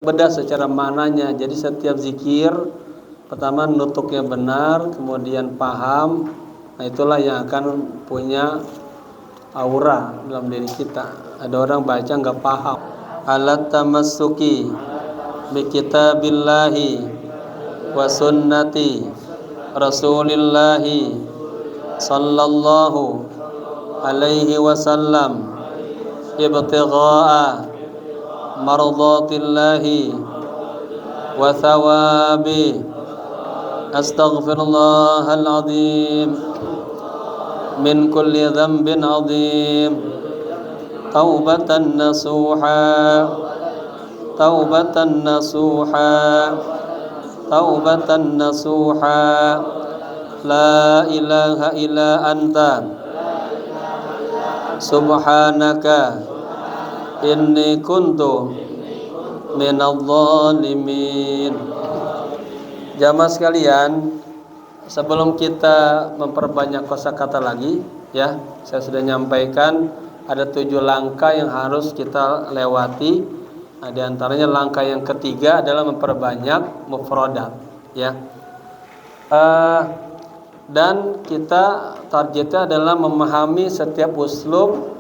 bedah secara maknanya. Jadi setiap zikir pertama nutuknya benar, kemudian paham. Nah itulah yang akan punya aura dalam diri kita. Ada orang baca nggak paham. Alat tamassuki bi kitabillahi wa sunnati rasulillahi sallallahu alaihi wasallam ibtigha'a mardatillahi wa thawabi astaghfirullahal azim min kulli dhanbin azim taubatan nasuha taubatan nasuha taubatan nasuha la ilaha illa anta subhanaka inni kuntu minadh dhalimin. Jamaah sekalian, sebelum kita memperbanyak kosakata lagi, ya, saya sudah nyampaikan ada 7 langkah yang harus kita lewati. Nah, di antaranya langkah yang ketiga adalah memperbanyak mufradat, ya. Dan kita targetnya adalah memahami setiap uslub,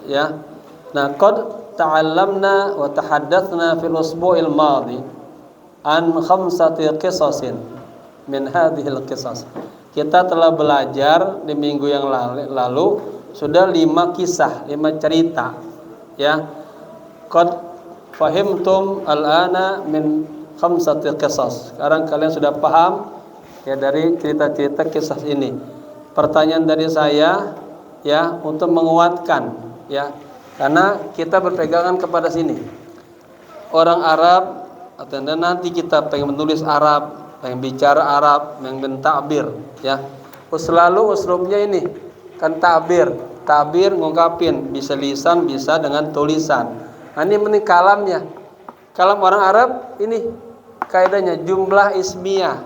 ya. Nah, qad ta'allamna wa tahaddatsna fil usbu'il madhi an 5 qisasin min hadhil qisas. Kita telah belajar di minggu yang lalu sudah 5 kisah, 5 cerita, ya. Qad fahimtum al-ana min 5 qisas. Sekarang kalian sudah paham ya dari cerita-cerita kisah ini. Pertanyaan dari saya, ya, untuk menguatkan, ya, karena kita berpegangan kepada sini. Orang Arab, atau nanti kita pengen menulis Arab, pengen bicara Arab, pengen mentakbir, ya. Selalu uslubnya ini kan takbir ngungkapin, bisa lisan, bisa dengan tulisan. Nah, ini kalamnya. Kalam orang Arab ini kaidahnya jumlah ismiyah,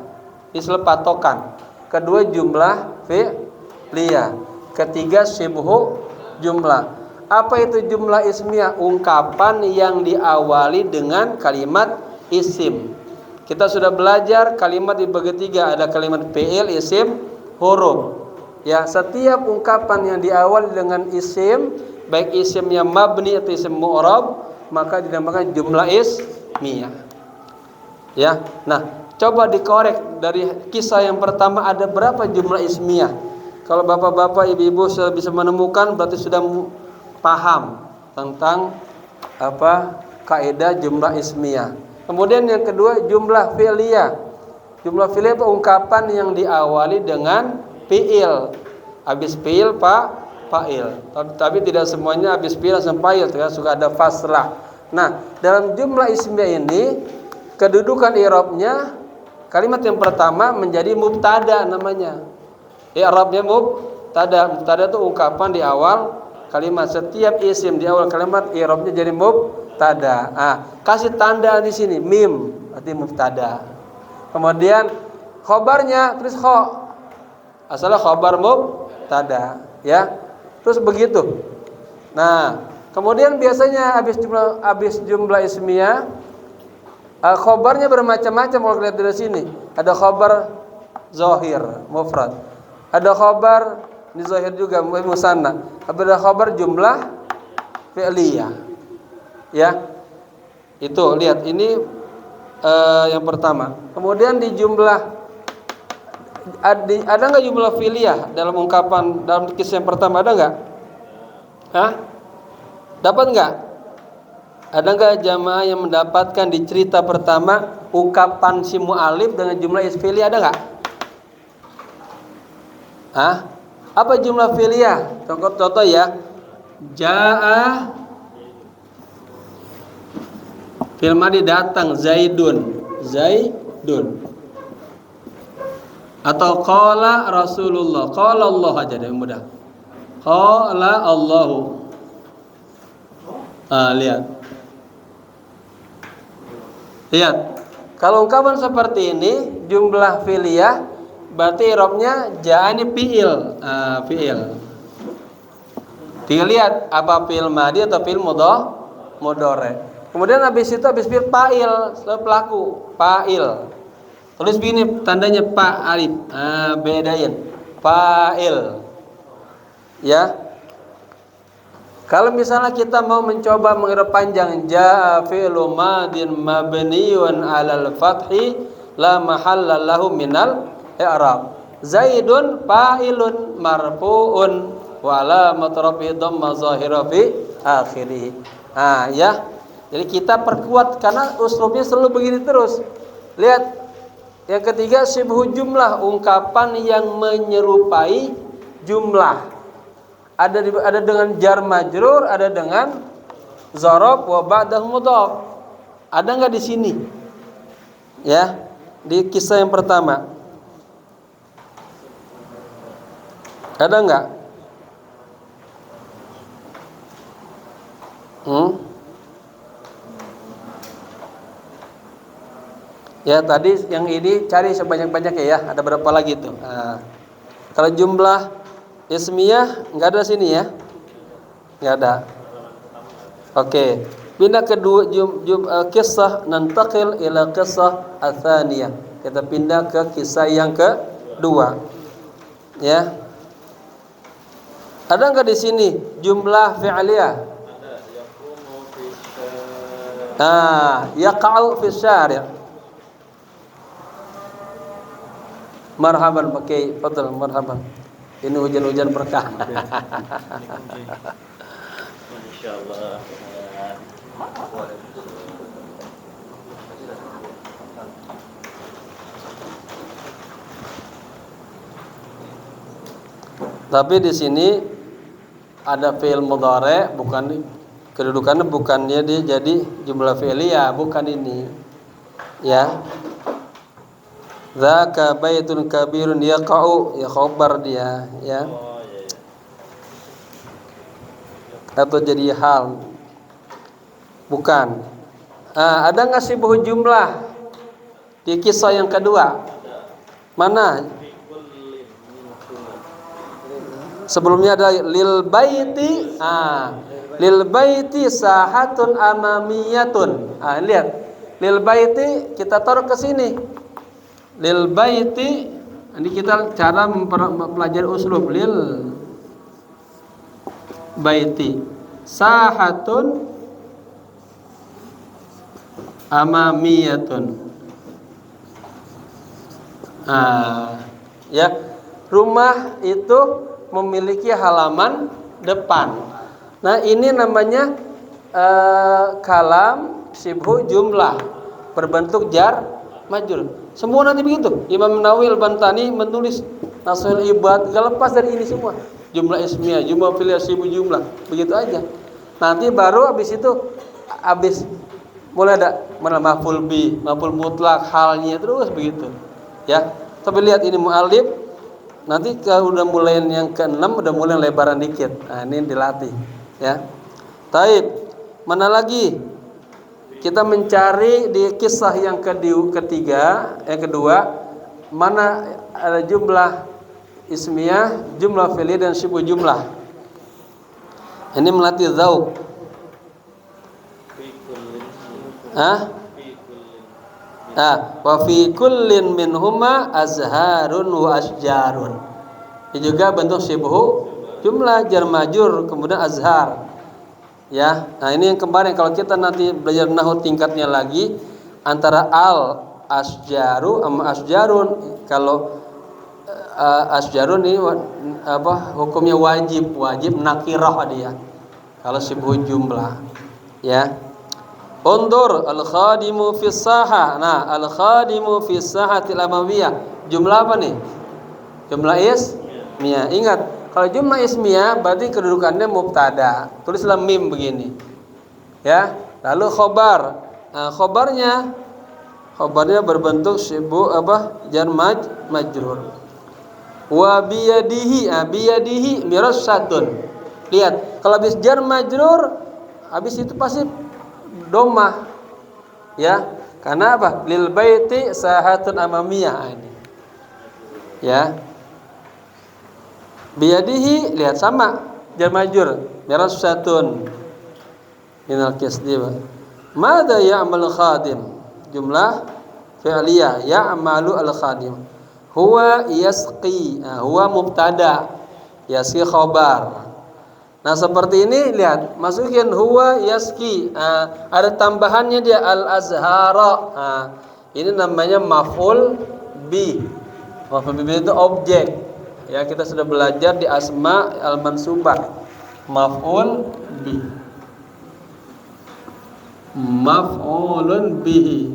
istilah patokan. Kedua jumlah fi'liyah. Ketiga syibhu jumlah. Apa itu jumlah ismiyah? Ungkapan yang diawali dengan kalimat isim. Kita sudah belajar kalimat dibagi 3, ada kalimat fi'il, isim, huruf. Ya, setiap ungkapan yang diawali dengan isim, baik isimnya mabni atau isim mu'rab, maka dinamakan jumlah ismiyah. Ya. Nah, coba dikorek dari kisah yang pertama ada berapa jumlah ismiyah? Kalau bapak-bapak, ibu-ibu sudah bisa menemukan, berarti sudah paham tentang kaidah jumlah ismiyah. Kemudian yang kedua jumlah fi'liyah. Jumlah fi'liyah itu ungkapan yang diawali dengan fi'il. Habis fi'il fa'il. Tapi tidak semuanya habis fi'il langsung fa'il, suka ada faslah. Nah, dalam jumlah ismiyah ini kedudukan i'rabnya kalimat yang pertama menjadi mubtada namanya. I'rabnya mubtada. Mubtada itu ungkapan di awal kalimat. Setiap isim di awal kalimat i'rabnya jadi mubtada. Kasih tanda di sini mim, berarti mubtada. Kemudian khobarnya tulis kho. Asalnya khobar mubtada, ya. Terus begitu. Nah, kemudian biasanya habis jumlah ismiyah khobarnya bermacam-macam. Kalau lihat dari sini ada khobar zahir mufrad, ada khobar ini zahir juga musanna, ada khobar jumlah fi'liyah, ya. Itu lihat ini yang pertama. Kemudian di jumlah ada nggak jumlah fi'liyah dalam ungkapan dalam kisah yang pertama, ada nggak? Dapat nggak? Ada nggak jamaah yang mendapatkan di cerita pertama ungkapan si mu'alif dengan jumlah fi'liyah, ada nggak? Apa jumlah fi'liyah? Contoh ya. Ja'a fil madi datang Zaidun. Atau qala Rasulullah. Qala Allah aja deh mudah. Qala Allahu. Lihat. Kalau ungkapan seperti ini jumlah fi'liyah berarti i'rabnya ja'ani fi'il. Fi'il. Tinggal lihat apa fi'il madi atau fi'il mudhari. Kemudian habis itu habis fi'il fa'il, setelah pelaku, fa'il. Tulis begini tandanya pa alif. Bedain. Fa'il. Ya. Kalau misalnya kita mau mencoba mengirab panjang jaa fi'lu madin mabniun 'alal fathi la mahalla lahu minal i'rab. Zaidun fa'ilun marfu'un wa 'alamat rafi'i dhamma zahira fi akhirih. Ya. Jadi kita perkuat karena uslubnya selalu begini terus. Lihat yang ketiga syibhu jumlah, ungkapan yang menyerupai jumlah. Ada dengan jar majrur, ada dengan dzaraf wa ba'dahu mudhaf. Ada enggak di sini? Ya, di kisah yang pertama. Ada enggak? Ya, tadi yang ini cari sebanyak-banyaknya ya. Ada berapa lagi tuh? Kalau jumlah ismiyah enggak ada sini ya? Enggak ada. Oke. Pindah kedua kisah, nantaqil ila kisah atsaniyah. Kita pindah ke kisah yang kedua. Ya. Ada enggak di sini jumlah fi'liyah? Ada. Yaqa'u fi syari'. Marhaban pakai fadal, marhaban. Ini hujan-hujan berkah. Insyaallah. Tapi di sini ada fi'il mudhari', bukan kedudukannya bukannya dia jadi jumlah fi'liyah, bukan ini. Ya. Dzaka baitun kabirun yaqa'u, ya khabar dia, ya. Atau jadi hal. Bukan. Ada enggak syibhu jumlah di kisah yang kedua? Mana? Sebelumnya ada lil baiti. Lil baiti sahatun amamiyatun. Lihat. Lil baiti kita taruh ke sini. Lil baiti, ini kita cara mempelajari uslub. Lil baiti sahatun amamiyatun. Ya, rumah itu memiliki halaman depan. Nah, ini namanya kalam syibhu jumlah berbentuk jar majrur. Semua nanti begitu. Imam Nawawi Al-Bantani menulis Nashul Ibad, enggak lepas dari ini semua. Jumlah ismiyah, jumlah fi'liyah, syibhu jumlah, begitu aja. Nanti baru habis itu mulai ada maf'ul bi, maf'ul mutlak, halnya terus begitu. Ya. Tapi lihat ini mu'allif, nanti kalau udah mulai yang ke-6 udah mulai lebaran dikit. Ini dilatih, ya. Taib. Mana lagi? Kita mencari di kisah yang kedua, mana ada jumlah ismiyah, jumlah fi'liyah dan syibhu jumlah. Ini melatih dzauq. Wa fi kullin minhuma azharun wa asjarun. Ini juga bentuk syibhu jumlah jar majrur kemudian azhar. Ya, nah ini yang kemarin kalau kita nanti belajar nahwu tingkatnya lagi antara al asjaru sama asjarun. Kalau asjarun ini hukumnya wajib nakirah dia. Kalau syibhu jumlah, ya. Undur al khadimu fis sahah. Nah, al khadimu fis sahatil amawiyah. Jumlah apa nih? Jumlah ismiyah. Ingat, kalau jumlah ismiyah berarti kedudukannya mubtada. Tulislah mim begini. Ya. Lalu khobar. Nah, khobarnya berbentuk syibhu jar majrur. Wa biyadihi. Biyadihi mirasyatun. Lihat, kalau habis jar majrur habis itu pasti dhammah. Ya. Karena apa? Lil baiti sahatun amamiyah ini. Ya. Biyadihi, lihat sama jar majrur mirasyatun minal kisdi. Mada ya'mal khadim? Jumlah fi'liyah, ya'malu al-khadim. Huwa yasqi. Nah, huwa mubtada, yasqi khabar. Nah, seperti ini lihat, masukin huwa yasqi. Nah, ada tambahannya dia al-azhara. Nah, ini namanya maf'ul bi. Maf'ul bi itu objek. Ya, kita sudah belajar di asma al-mansubah. Maf'ul bi. Maf'ulun bihi,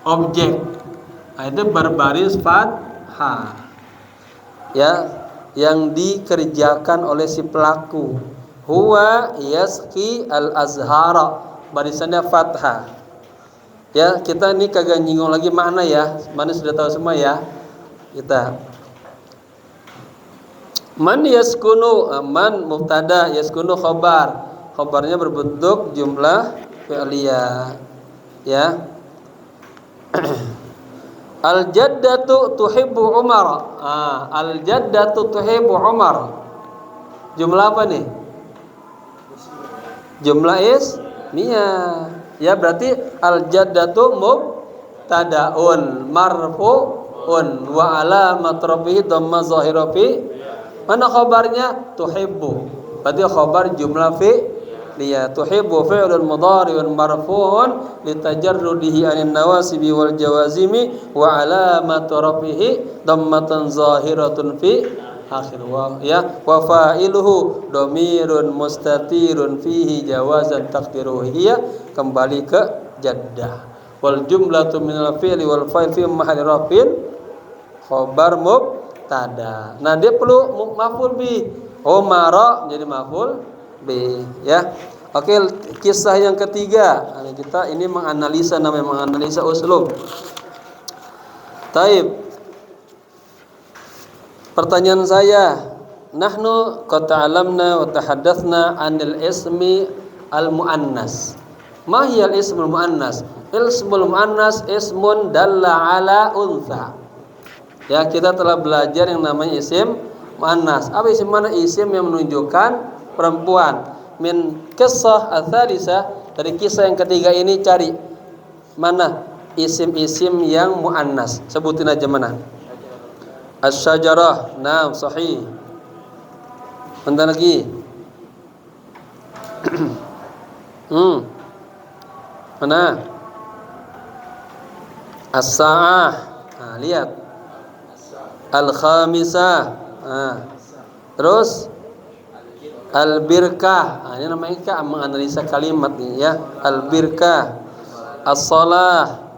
objek. Nah, itu berbaris fathah, ya, yang dikerjakan oleh si pelaku. Huwa yasqi al-azhara, barisannya fathah. Ya, kita ini kagak nyinggung lagi makna ya, mana sudah tahu semua ya. Kita man yaskunu, man mubtada, yaskunu khabar. Khabarnya berbentuk jumlah fi'liyah, ya. Al jaddatu tuhibbu Umar. Al jaddatu tuhibbu Umar. Jumlah apa nih? Jumlah ismiyah. Ya, berarti al jaddatu mubtadaun marfu'un wa alamat rafihi dhamma zahira fi. Mana khabarnya? Tuhibbu. Berarti khabar jumlah fi'liyah. Tuhibbu fi'lun mudhari'un marfu'un litajarrudihi 'anil nawasibi wal jawazimi wa alamatu rafihi dhammatan zahiratun fi akhir wa, ya, wa fa'iluhu dhamirun mustatirun fihi jawazan taqdiruhu hiya, kembali ke jaddah. Wal jumlatu minal fi'li wal fa'il fi mahalli rafin khabar mubtada. Nah, dia perlu maf'ul bi. Umara jadi maf'ul bi, ya. Oke, kisah yang ketiga. Kita ini menganalisa, namanya menganalisa uslub. Taib. Pertanyaan saya, nahnu qad ta'alamna wa tahaddatsna 'anil ismi al-muannas. Ma hiya al-ismul muannas? Ismul muannas ismun dalla 'ala untha. Ya, kita telah belajar yang namanya isim muannas. Apa isim mana? Isim yang menunjukkan perempuan. Min qissah ats-tsalisah, dari kisah yang ketiga ini cari mana isim-isim yang muannas. Sebutin aja mana. Asy-syajarah, naam, sahih. Bentar lagi. Mana? As-sa'ah. Nah, lihat. Al-khamisah. Nah. Terus al-birkah. Nah, ini namanya menganalisa kalimat nih, ya. Al-birkah. As-shalah.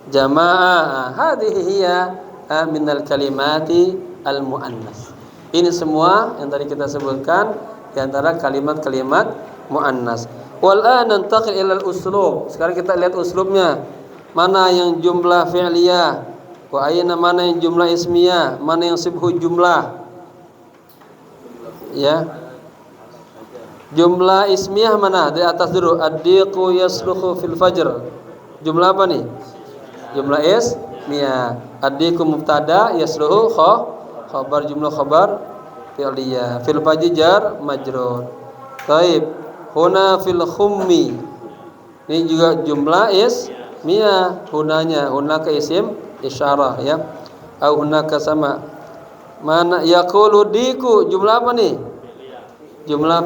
Jamaah. Hadhihi hiya minal kalimati al-muannas. Ini semua yang tadi kita sebutkan di antara kalimat-kalimat muannas. Wal an nantaqil ila al-uslub. Sekarang kita lihat uslubnya. Mana yang jumlah fi'liyah? Wa ayna mana yang jumlah ismiyah? Mana yang sibhu jumlah? Ya. Jumlah ismiyah mana? Di atas dulu. Ad-diqu yasluhu fil fajr. Jumlah apa nih? Jumlah ismiyah. Ad-diqu mubtada, yasluhu khabar, jumlah khabar fi'liyah. Fil fajr jar majrur. Taib. Huna fil khummi. Ini juga jumlah ismiyah. Hunanya, hunaka isim isyarah, ya. Au hunaka sama. Mana yaqulu diku, jumlah apa nih? Jumlah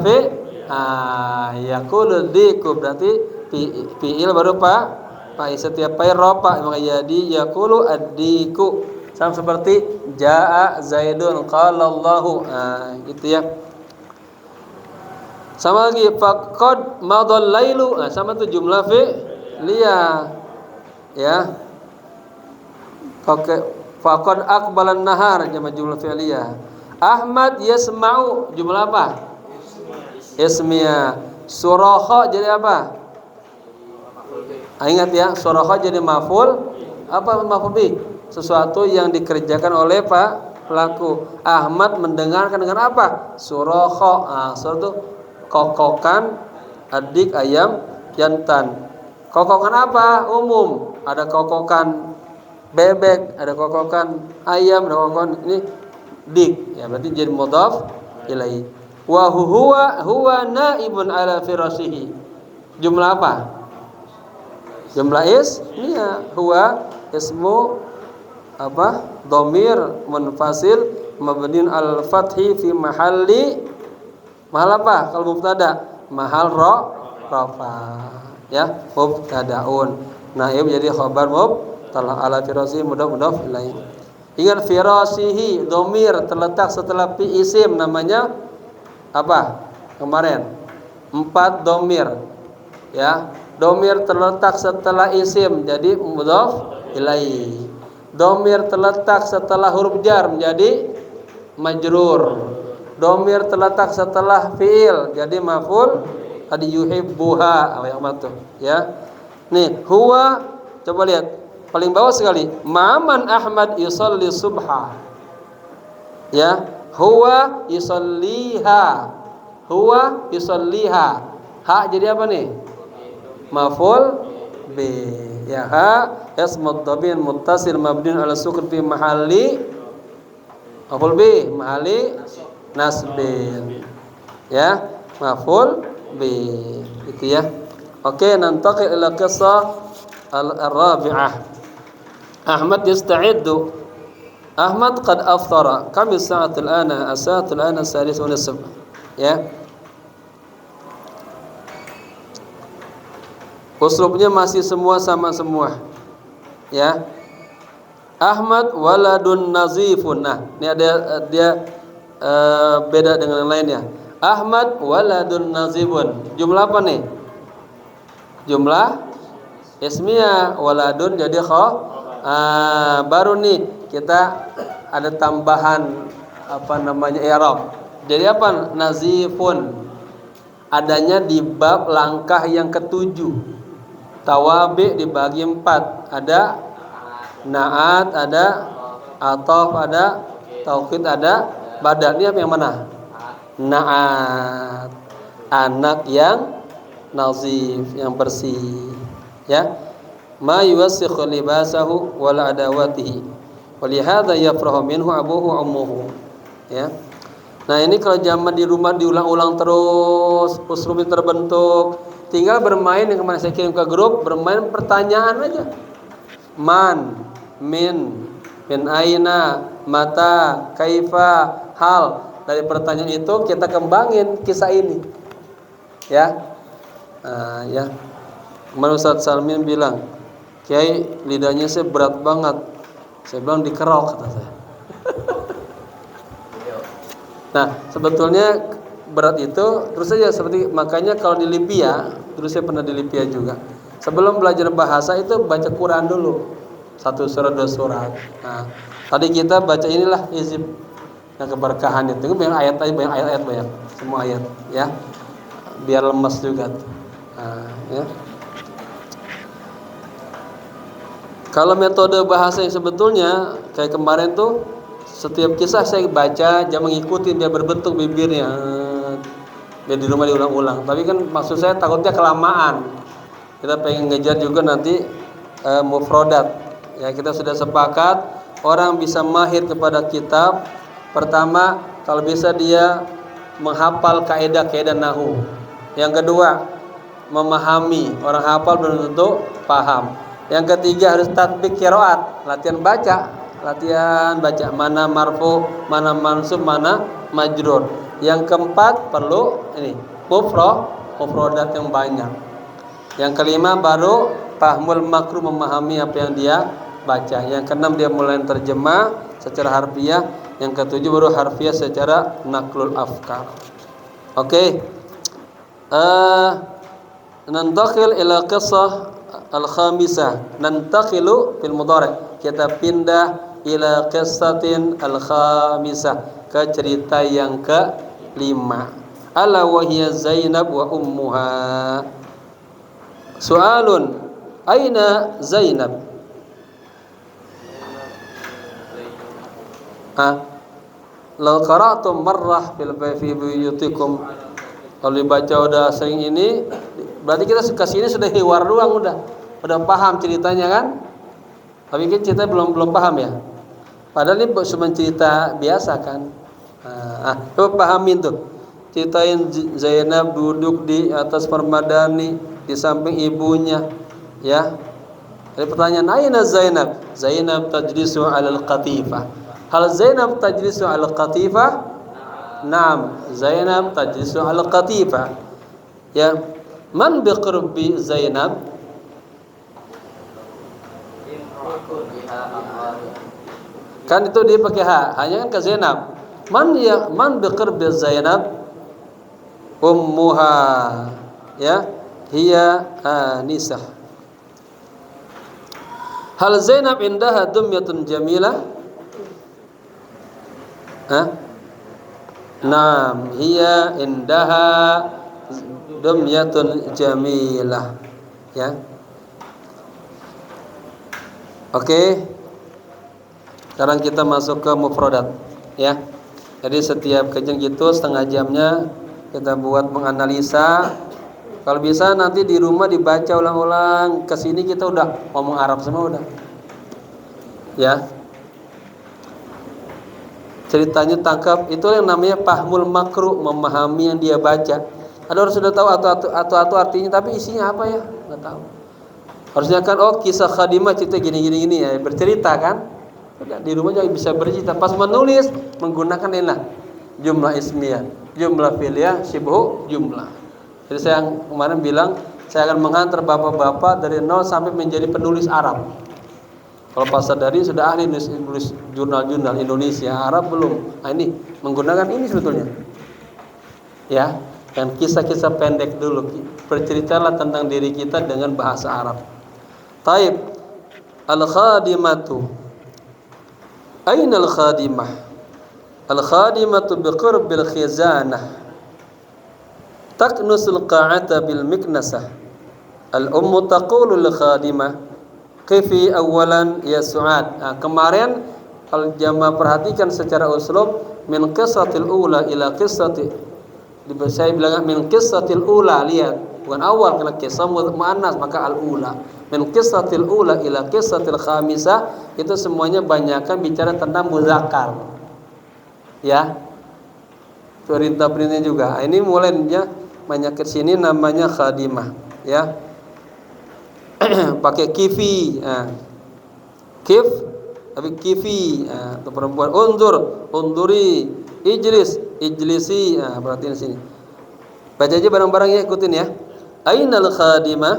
yaqulu diku berarti fi'il baru setiap fa'il rofa, maka jadi yaqulu ad-diku. Sama seperti jaa zaidun qala Allahu. Gitu ya. Sama lagi faqad madal lailu. Sama tuh jumlah fi'liyah. Ya. Oke, faqad aqbalan nahar jama jumlah fi'liyah. Ahmad yasma'u jumlah apa? Ismiyah. Suraha jadi apa? Ingat ya, suraha jadi maf'ul. Apa maf'ul bi? Sesuatu yang dikerjakan oleh pelaku. Ahmad mendengarkan dengan apa? Suraha. Suatu kokokan adik ayam jantan. Kokokan apa? Umum. Ada kokokan bebek, ada kokokan ayam, ada kokokan ini dik. Ya, berarti jadi mudhaf ilaihi. Wa huwa naibun ala firashihi. Jumlah apa? Jumlah ismiyah. Huwa ismu apa? Dhamir munfasil mabniun al fathi fi mahalli mahal apa? Kalau mubtada mahal rafa. Ya, mubtadaun. Naib jadi khabar mubtada ala firasi mudaf ilaih. Ingat firasihi dhamir terletak setelah fi isim namanya apa? Kemarin 4 dhamir. Ya, dhamir terletak setelah isim jadi mudhaf ilaih. Dhamir terletak setelah huruf jar menjadi majrur. Dhamir terletak setelah fiil jadi maf'ul tadi yuhibbuha ya. Nih, huwa coba lihat paling bawah sekali. Ma'aman Ahmad yusalli subha. Ya, huwa yusalliha. Huwa yusalliha. Ha jadi apa nih? Maf'ul bi. Ya, ha ismu dhamir muttasil mabniun ala sukun fi mahalli maf'ul bi, mahalli nasbin. Ya, maf'ul bi. Itu ya. Oke, nantaqil ila qissah al-rabi'ah. Ahmad yasta'iddu. Ahmad qad aftara. Kam as-sa'at al-ana? As-sa'at al-ana as-sadis wa nisf. Ya. Uslubnya masih semua sama semua. Ya. Ahmad waladun nazifun. Nah, ini ada dia beda dengan yang lainnya. Ahmad waladun nazifun. Jumlah apa nih? Jumlah ismiyah. Waladun jadi baru nih kita ada tambahan apa namanya i'rab. Jadi apa? Nazifun. Adanya di bab langkah yang ketujuh. Tawabi dibagi 4. Ada naat, ada ataf, ada taukid, ada badal. Ini yang mana? Naat. Anak yang nazif, yang bersih. Ya. Ma yuwassikhu libasahu wala adawatihi. Walihada yafrahu minhu abuhu ummuhu. Ya. Nah, ini kalau zaman di rumah diulang-ulang terus, uslubnya terbentuk, tinggal bermain yang kemarin saya kirim ke grup, bermain pertanyaan aja. Man, min aina, mata, kaifa, hal. Dari pertanyaan itu kita kembangin kisah ini. Ya. Ya. Kemarin Ustaz Salmin bilang, Kiai lidahnya saya berat banget. Saya bilang dikerok kata saya. Nah, sebetulnya berat itu terus saja seperti makanya kalau di Libya, terus saya pernah di Libya juga. Sebelum belajar bahasa itu baca Quran dulu. 1 surat 2 surat. Nah, tadi kita baca inilah hizib yang keberkahan itu. Banyak ayat banyak. Semua ayat ya. Biar lemas juga. Nah, ya. Kalau metode bahasa yang sebetulnya kayak kemarin tuh setiap kisah saya baca, jangan mengikuti biar berbentuk bibirnya. Biar di rumah diulang-ulang. Tapi kan maksud saya takutnya kelamaan. Kita pengen ngejar juga nanti mufrodat. Ya, kita sudah sepakat orang bisa mahir kepada kitab. Pertama, kalau bisa dia menghafal kaidah-kaidah nahwu. Yang kedua, memahami. Orang hafal belum tentu paham. Yang ketiga harus tatbik qiraat, latihan baca mana marfu, mana mansub, mana majrur. Yang keempat perlu ini mufradat yang banyak. Yang kelima baru fahmul makruh, memahami apa yang dia baca. Yang keenam dia mulai terjemah secara harfiah. Yang ketujuh baru harfiah secara naklul afkar. Oke. Nantakhil ila qissah al-khamisah. Nantakhilu fil mudhari'. Kita pindah ila qissatin al-khamisah, ke cerita yang kelima. Ala wa hiya Zainab wa ummuha. Soalun, aina Zainab? Law qara'tum marrah fi buyutikum. Kalau dibaca udah sering ini, berarti kita kesini sudah hiwar doang, udah paham ceritanya kan? Tapi kan cerita belum paham ya. Padahal ini cuma cerita biasa kan. Coba pahamin tuh. Ceritain Zainab duduk di atas permadani, di samping ibunya, ya. Ada pertanyaan, aina Zainab? Zainab tajlisu 'alal qatifah. Hal Zainab tajlisu 'alal qatifah? Naam, Zainab tajlisu 'alal qatifah. Ya. Man biqurbi Zainab? Kan itu dia pakai ha, hanya kan ke Zainab. Man biqurbi Zainab? Ummuha. Ya, hiya Anisah. Hal Zainab indaha dumyatun jamilah? Naam, hiya indaha dumyatun jamilah. Ya. Oke. Sekarang kita masuk ke mufradat, ya. Jadi setiap kajian gitu setengah jamnya kita buat menganalisa. Kalau bisa nanti di rumah dibaca ulang-ulang. Kesini kita udah ngomong Arab semua udah. Ya. Ceritanya tangkap, itu yang namanya fahmul makru, memahami yang dia baca. Ada orang sudah tahu atau artinya, tapi isinya apa ya? Nggak tahu. Harusnya kan kisah khadimah cerita gini ya, bercerita kan? Udah, di rumah juga bisa bercerita. Pas menulis menggunakan ilah jumlah ismiyah, jumlah fi'liyah, syibhu jumlah. Jadi saya kemarin bilang saya akan menghantar bapak-bapak dari nol sampai menjadi penulis Arab. Kalau Pak Sadari sudah ahli nulis jurnal-jurnal Indonesia, Arab belum. Nah, ini menggunakan ini sebetulnya. Ya, dan kisah-kisah pendek dulu. Berceritalah tentang diri kita dengan bahasa Arab. Taib. Al-khadimatu. Aina al-khadimah? Al-khadimatu biqurbil khizanah. Taknusul qa'ata bil miknasah. Al-ummu taqulu al-khadimah Kifi awalan ya Su'ad. Nah, kemarin kalau jamaah perhatikan secara uslub min qissatil ula ila qissati, saya bilang min qissatil ula, lihat bukan awal, karena kisah muannas maka al ula. Min qissatil ula ila qissatil khamisah, itu semuanya banyakkan bicara tentang muzakkar. Ya. Perintah-perintahnya juga. Ini mulainya banyak ke sini namanya khadimah, ya. Pakai kifi, kif tapi kifi, atau perempuan. Unduri, ijlisi. Perhatiin sini. Baca aja bareng-bareng ya, ikutin ya. Ainal khadimah?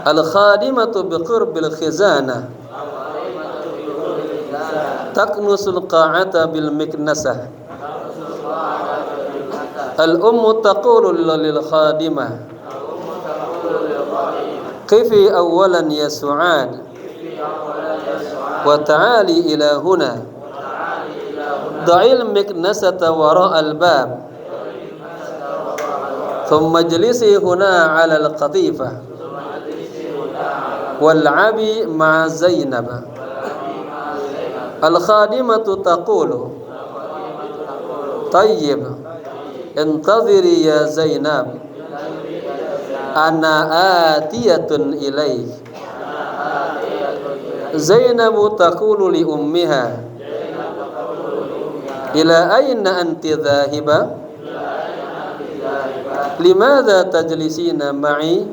Al khadimatu biqurbil khizanah. Taknusul qa'ata bil miknasah. Al ummu taqulu lil khadimah Kifi awalan ya Su'ad wa ta'ali ila huna da'il miknasata wara'al bab thumma jlisi huna 'ala al-qatifah wal'abi ma'a Zainab. Al-khadimatu taqulu tayyib intadhiri ya Zainab ana atiyatun ilaik. Zainabu taqulu li ummiha ila aina anti dhahiba limadha tajlisina ma'i.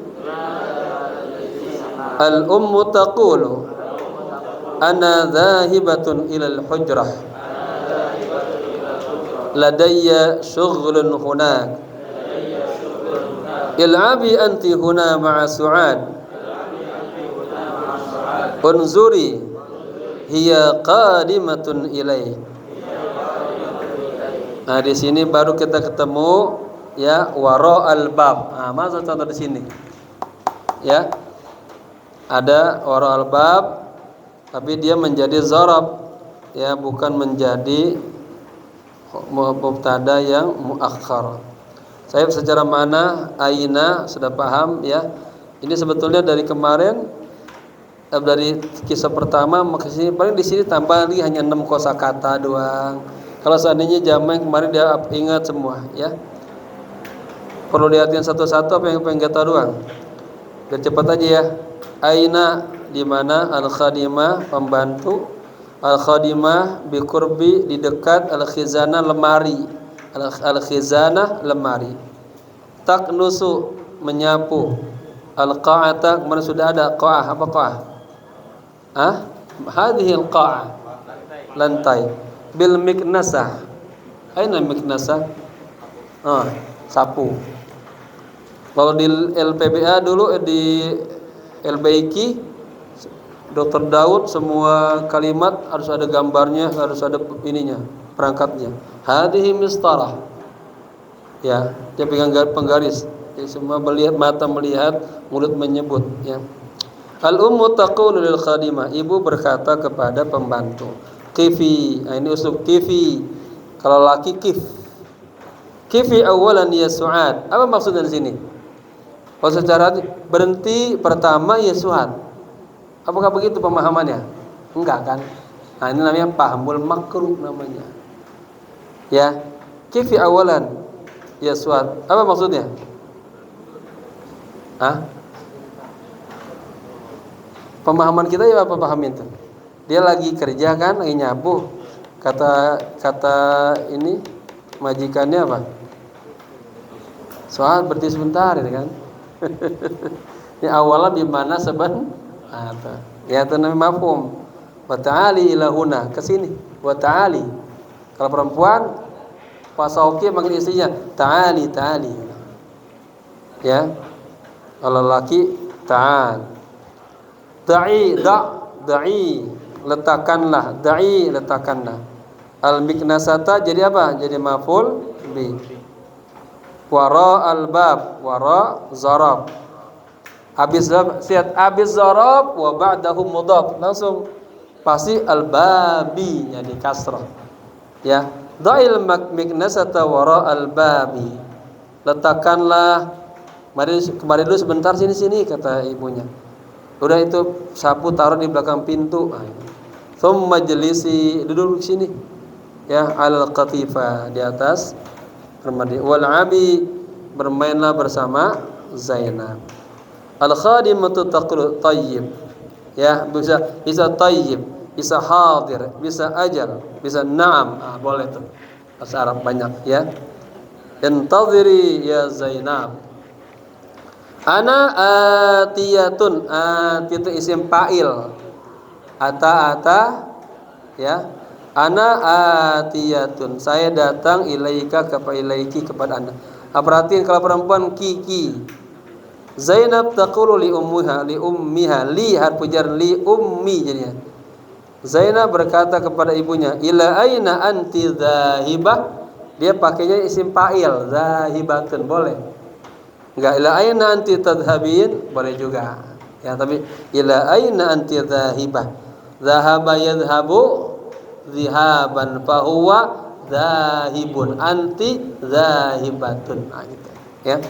Al ummu taqulu ana dhahibatun ila al hujrah ladayya shughlun hunak il'abi anti huna ma'a Su'ad unzuri hiya qadimatun ilai. Nah, di sini baru kita ketemu ya wara'al bab. Nah, masa contoh di sini. Ya. Ada wara'al bab tapi dia menjadi zarab, ya, bukan menjadi mubtada yang muakhkhar. Saya secara mana aina sudah paham ya. Ini sebetulnya dari kemarin dari kisah pertama maka sini paling di sini tambah lagi hanya 6 kosakata doang. Kalau seandainya jamaah yang kemarin dia ingat semua ya. Perlu lihatin satu-satu apa yang pengen tahu doang. Biar cepat aja ya. Aina di mana al-khadimah pembantu, al-khadimah biqurbi di dekat, al-khizanah lemari. Al-khizanah lemari. Taknusu menyapu. Al-qa'ata, kemarin sudah ada qa'ah. Apa qa'ah? Hadhihi al-qa'ah, lantai. Bil miknasah. Aina miknasah? Sapu. Kalau di LPBA dulu, di LBIK Dr. Daud, semua kalimat harus ada gambarnya, harus ada ininya, perangkatnya. Hadhihi mistarah. Ya, dia pegang penggaris. Ya, semua melihat, mata melihat, mulut menyebut, ya. Al-ummu taqulu lil khadimah, ibu berkata kepada pembantu. Kifi, ini uslub kifi. Kalau laki kif. Kifi awalan ya su'ad. Apa maksudnya di sini? Kalau secara berhenti pertama ya su'ad. Apakah begitu pemahamannya? Enggak kan? Nah, ini namanya fahmul makruh namanya. Ya. Kifi awalan ya su'ad. Apa maksudnya? Pemahaman kita ya apa pahamin tuh? Dia lagi kerja kan, lagi nyapu. Kata ini majikannya apa? Soal berhenti sebentar ya kan. Ini awalan di mana ya itu namanya mafhum. Wa ta'ali ila huna, ke sini. Wa ta'ali. Kalau perempuan pasauki manggil istrinya ta'ali. Ya. Kalau laki ta'al. Da'i, letakkanlah. Al-miknasata jadi apa? Jadi maf'ul bi. Wara al-bab, wara zarab. Habis zarab wa ba'dahu mudhaf. Langsung pasti al-babi jadi kasrah. Ya. Da'il miknasata wara al-babi. Letakkanlah. Kemarin dulu sebentar, sini kata ibunya. Udah itu sapu taruh di belakang pintu. Thumma jalisi, duduk sini. Ya, al-qatifa, di atas permadi. Wal abi, bermainlah bersama Zainab. Al-khadimatu taqulu tayyib. Ya, bisa tayyib, bisa hadir, bisa ajal, bisa na'am. Boleh tuh. Bahasa Arab banyak ya. Intadhiri ya Zainab. Ana atiyatun, itu isim fa'il. Ata ya. Ana atiyatun, saya datang ilaika kepada Anda. Perhatiin kalau perempuan kiki. Zainab taqulu li ummiha, li harfu jar li ummi jadinya. Zainab berkata kepada ibunya, ila aina anti dhahibah. Dia pakainya isim fa'il, zahibatun, boleh. Enggak ila aina anti tadhhabin, boleh juga. Ya, tapi ila aina anti dhahibah. Dhahaba yadhhabu dhihaban fa huwa dhahibun, anti dhahibatun. Gitu. Ya.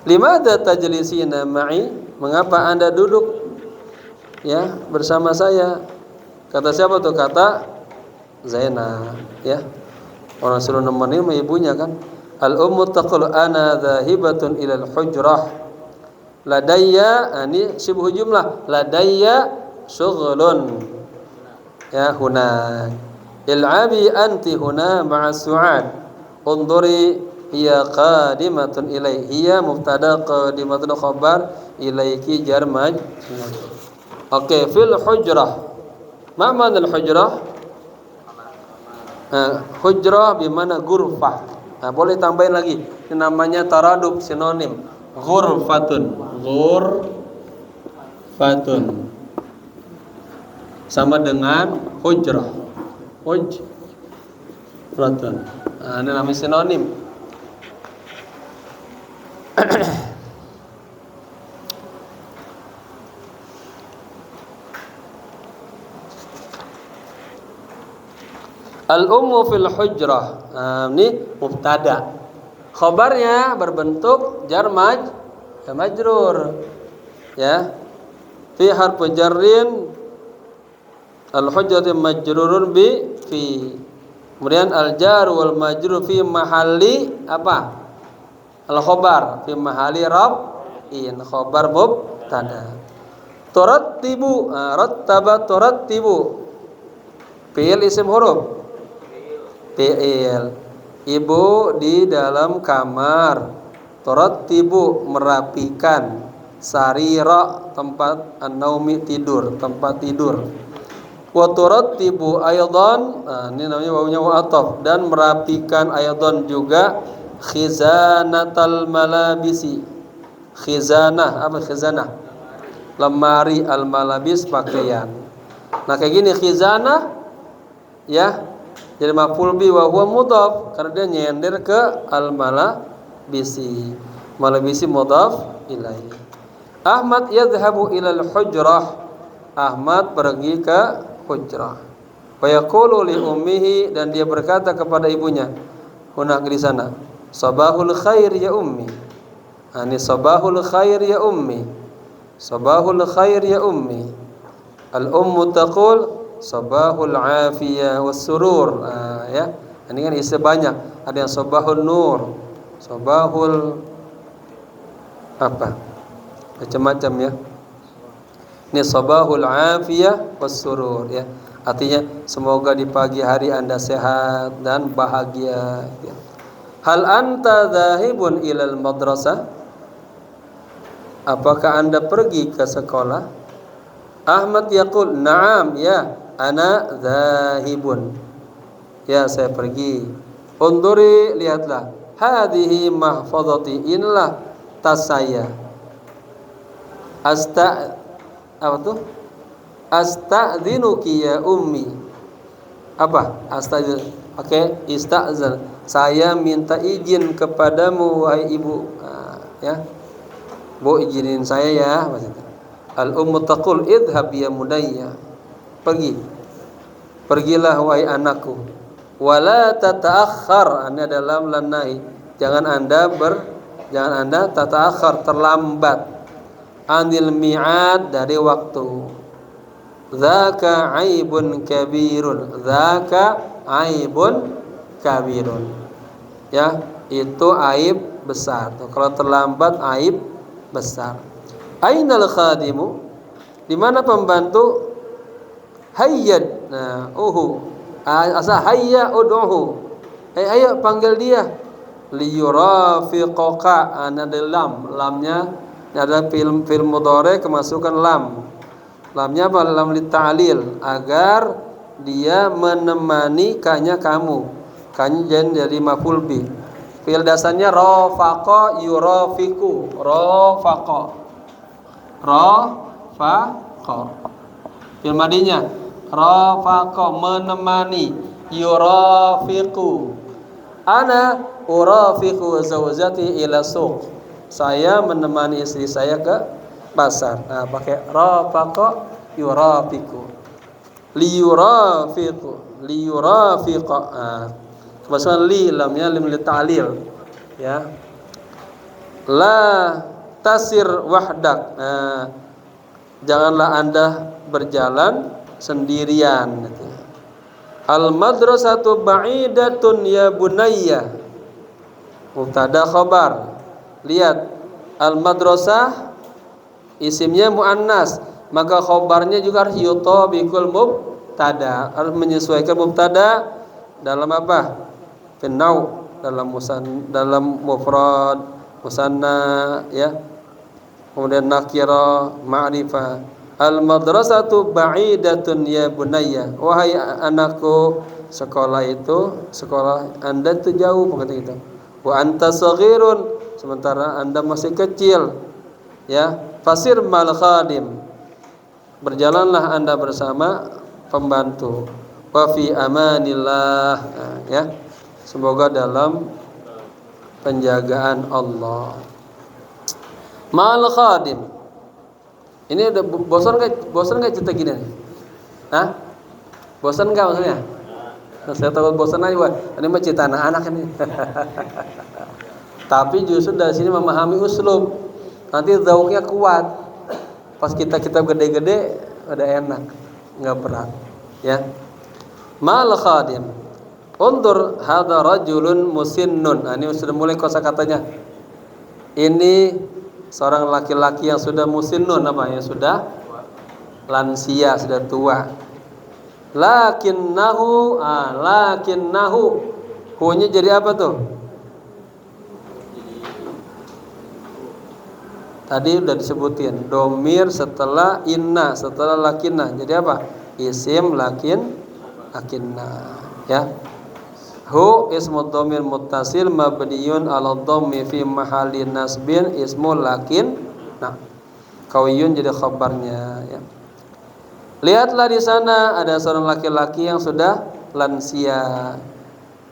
Limadza tajlisina ma'i? Mengapa Anda duduk ya bersama saya? Kata siapa tuh? Kata Zainab, ya. Orang suruh nemenin sama ibunya kan. Al-ummu taqul ana dhahibatun ilal hujrah. Ladayya, ini sibuk jumlah. Ladayya syughlun. Ya, huna. Il'abi anti huna ma'a su'ad. Unduri hiya qadimatun ilai. Hiya mubtada, qadimatun khabar, ilaiki jar majrur. Oke, fil hujrah. Ma ma'na al-hujrah? Hujrah bimana ghurfah. Boleh tambahin lagi. Ini namanya taradub, sinonim. Ghurfatun. Sama dengan hujrah. Hujratun. Ini namanya sinonim. Al-ummu fil hujrah. Ini mubtada. Khabarnya berbentuk jar majrur. Ya. Fi harfu jarrin, al-hujratu majrurun bi fi. Kemudian al-jar wal majrur fi mahalli apa? Al-khabar fi mahalli raf'in, khabar mubtada. Turattibu, rattaba turattibu. Fi'il isim huruf. Fi'il. Ibu di dalam kamar. Turattibu merapikan, sarira tempat an-naumi tidur, tempat tidur. Wa turattibu aydan, ini namanya wawunya wa ataf, dan merapikan aydan juga khizanatal malabisi. Khizanah, apa khizanah? Lemari al-malabis, pakaian. Nah kayak gini khizanah ya, jadi maf'ul bi wa huwa mudhaf karena dia nyender ke al-malabisi. Malabisi mudhaf ilaihi. Ahmad yadhhabu ilal hujrah. Ahmad pergi ke hujrah. Wa yaqulu li ummihi, dan dia berkata kepada ibunya, hunak di sana, sabahul khair ya ummi. Ini sabahul khair ya ummi. Sabahul khair ya ummi. Al ummu taqul sabahul afiyah was surur. Ya. Ini kan istilah banyak. Ada yang sabahul nur, sabahul apa? Macam-macam ya. Ini sabahul afiyah was surur ya. Artinya semoga di pagi hari Anda sehat dan bahagia ya. Hal anta dhahibun ilal madrasah? Apakah Anda pergi ke sekolah? Ahmad yaqul na'am ya ana dhahibun. Ya saya pergi. Unduri, lihatlah. Hadhihi mahfazati, inilah tas saya. Apa tuh? Asta'dzinuki ya ummi. Apa? Asta'dzin. Oke, ista'zan. Saya minta izin kepadamu wahai ibu. Ya. Bu, izinin saya ya. Al ummu taqul idhhab ya bunayya. Pergilah wahai anakku. Wala tata'akhkhar. Ini adalah lam nahi. Jangan Anda tata'akhkhar, terlambat. Anil mi'ad, dari waktu. Dzaka aibun kabirun. Dzaka aibun kabirun. Ya, itu aib besar. Kalau terlambat aib besar. Ainal khadimu? Di mana pembantu? Hayyad. Nah, asa hayya ud'uhu. Ayo panggil dia. Liyurafiqaka. Ada lam. Lamnya ada film mudhari kemasukan lam. Lamnya apa? Lam litta'lil, agar dia menemani kanya kamu. Kanya jadi maf'ul bi. Fi'il dasarnya rafaqa yurafiqu. Rafaqa. Fi'il madinya rafaqa, menemani. Yurafiqu. Ana urafiqu zawjati ila suq. Saya menemani istri saya ke pasar. Nah, pakai rafaqa yurafiqu. Liyurafiqa. Maksudnya li, lamnya lim li ta'lil ya. La tasir wahdak. Janganlah Anda berjalan sendirian gitu. Al madrasatu ba'idatun ya bunayya. Mubtada khabar. Lihat, al madrasah isimnya muannas, maka khabarnya juga harus yutabiqul mubtada, harus menyesuaikan mubtada dalam apa? Finnau, dalam mufrad, musanna ya. Kemudian nakira, ma'rifah. Al madrasatu ba'idatun ya bunayya. Wahai anakku, sekolah Anda itu jauh, begitu gitu. Wa anta saghirun, sementara Anda masih kecil. Ya, fasir mal khadim. Berjalanlah Anda bersama pembantu. Wa fi amanillah. Ya. Semoga dalam penjagaan Allah. Mal khadim. Ini udah bosan enggak cerita gini? Hah? Bosan enggak maksudnya? Saya takut bosan aja, Wak. Ini mah cerita anak-anak ini. Tapi justru dari sini memahami uslub. Nanti zauknya kuat. Pas kita gede-gede udah enak, enggak berat, ya. Mal khadim. Undur hadza rajulun musinnun. Nah, ini sudah mulai kosakatanya. Ini seorang laki-laki yang sudah musinnun, apa ya, sudah lansia, sudah tua. Lakinnahu hu-nya jadi apa tuh? Tadi udah disebutin domir setelah inna, setelah lakinna. Jadi apa? Isim lakinna. Ya. Hu ismu domir muttasil mabniyun ala dhammi fi mahalli nasbin ismu lakin. Nah, kawiyun jadi khabarnya. Ya. Lihatlah di sana ada seorang laki-laki yang sudah lansia.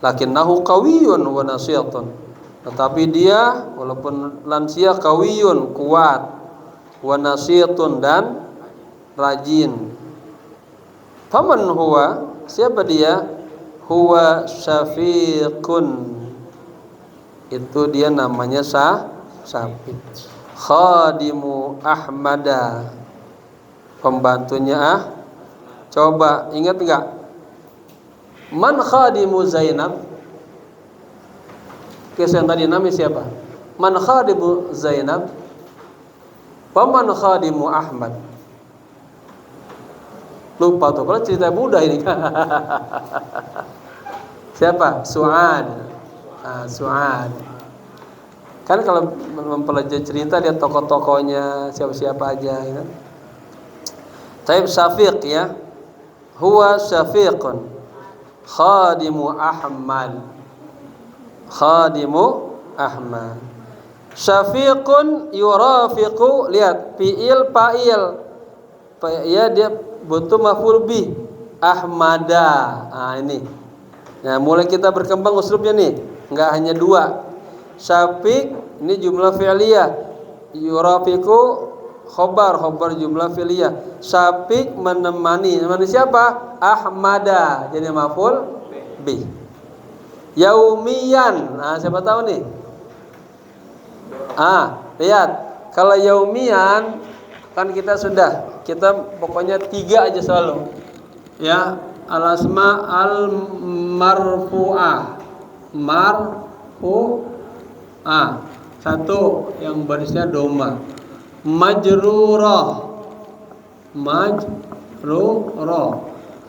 Lakinnahu qawiyun wa nasyatun. Tetapi dia walaupun lansia qawiyun, kuat, wa nasyatun dan rajin. Faman huwa? Siapa dia? Huwa syafiqun. Itu dia namanya Syafiq. Khadimu Ahmada. Pembantunya Coba ingat enggak? Man khadimu Zainab? Kisah yang tadi namanya siapa? Man khadimu Zainab? Paman khadimu Ahmad? Lupa tuh, kalau cerita mudah ini. Siapa? Su'ad. Su'ad. Kan kalau mempelajari cerita dia tokoh-tokohnya siapa-siapa aja gitu. Taib Syafiq ya. Huwa Syafiqun khadimu Ahmad. Khadimu Ahmad. Syafiqun yurafiqu, lihat fi'il fa'il. Ya dia butuh maf'ul bih. Ahmada. Ini. Nah, mulai kita berkembang uslubnya nih. Enggak hanya dua. Syafiq ini jumlah fi'liyah. Yurafiqu khobar jumlah fi'liyah. Syafiq menemani siapa? Ahmada. Jadi maf'ul bih. Yaumiyan. Siapa tahu nih? Lihat. Kalau yaumiyan kan kita pokoknya 3 aja selalu. Ya, al-asma al-marfu'ah. Marfu'ah. Satu yang barisnya doma. Majrurah.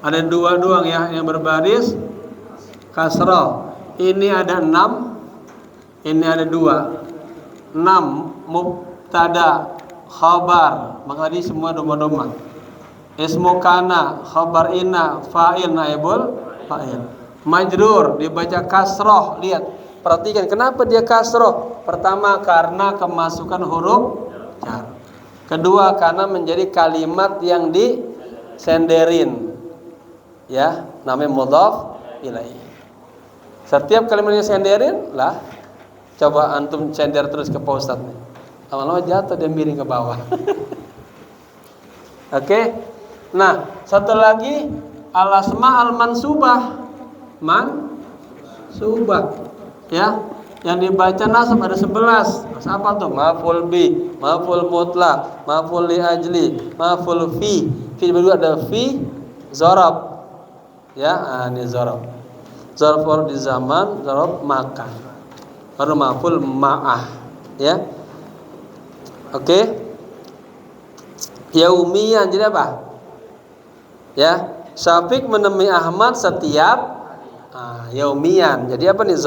Ada 2 doang ya yang berbaris kasrah. Ini ada 6, ini ada 2. 6 mubtada khabar, maka ini semua doma-doma. Ismu kana, khabar inna, fa'il naibul fa'il. Majrur dibaca kasroh. Lihat, perhatikan kenapa dia kasroh. Pertama karena kemasukan huruf jar. Kedua karena menjadi kalimat yang disenderin. Ya, namanya mudhaf ilaih. Setiap kalimatnya senderin lah. Coba antum sender terus ke Pak Ustadz nih. Lama-lama jatuh dia miring ke bawah. Oke. Nah, satu lagi al-asma al-mansubah. Mansubah. Ya, yang dibaca nasab ada 11. Apa tuh? Maf'ul bi, maf'ul mutlaq, maf'ul li ajli, maf'ul fi. Fi berdua ada fi, zarab. Ya, ini zarab. Zarf di zaman, zarf makan. Baru maf'ul ma'ah, ya. Oke. Yaumiyan jadi apa? Ya, Syafiq menemui Ahmad setiap yaumiyan. Jadi apa nih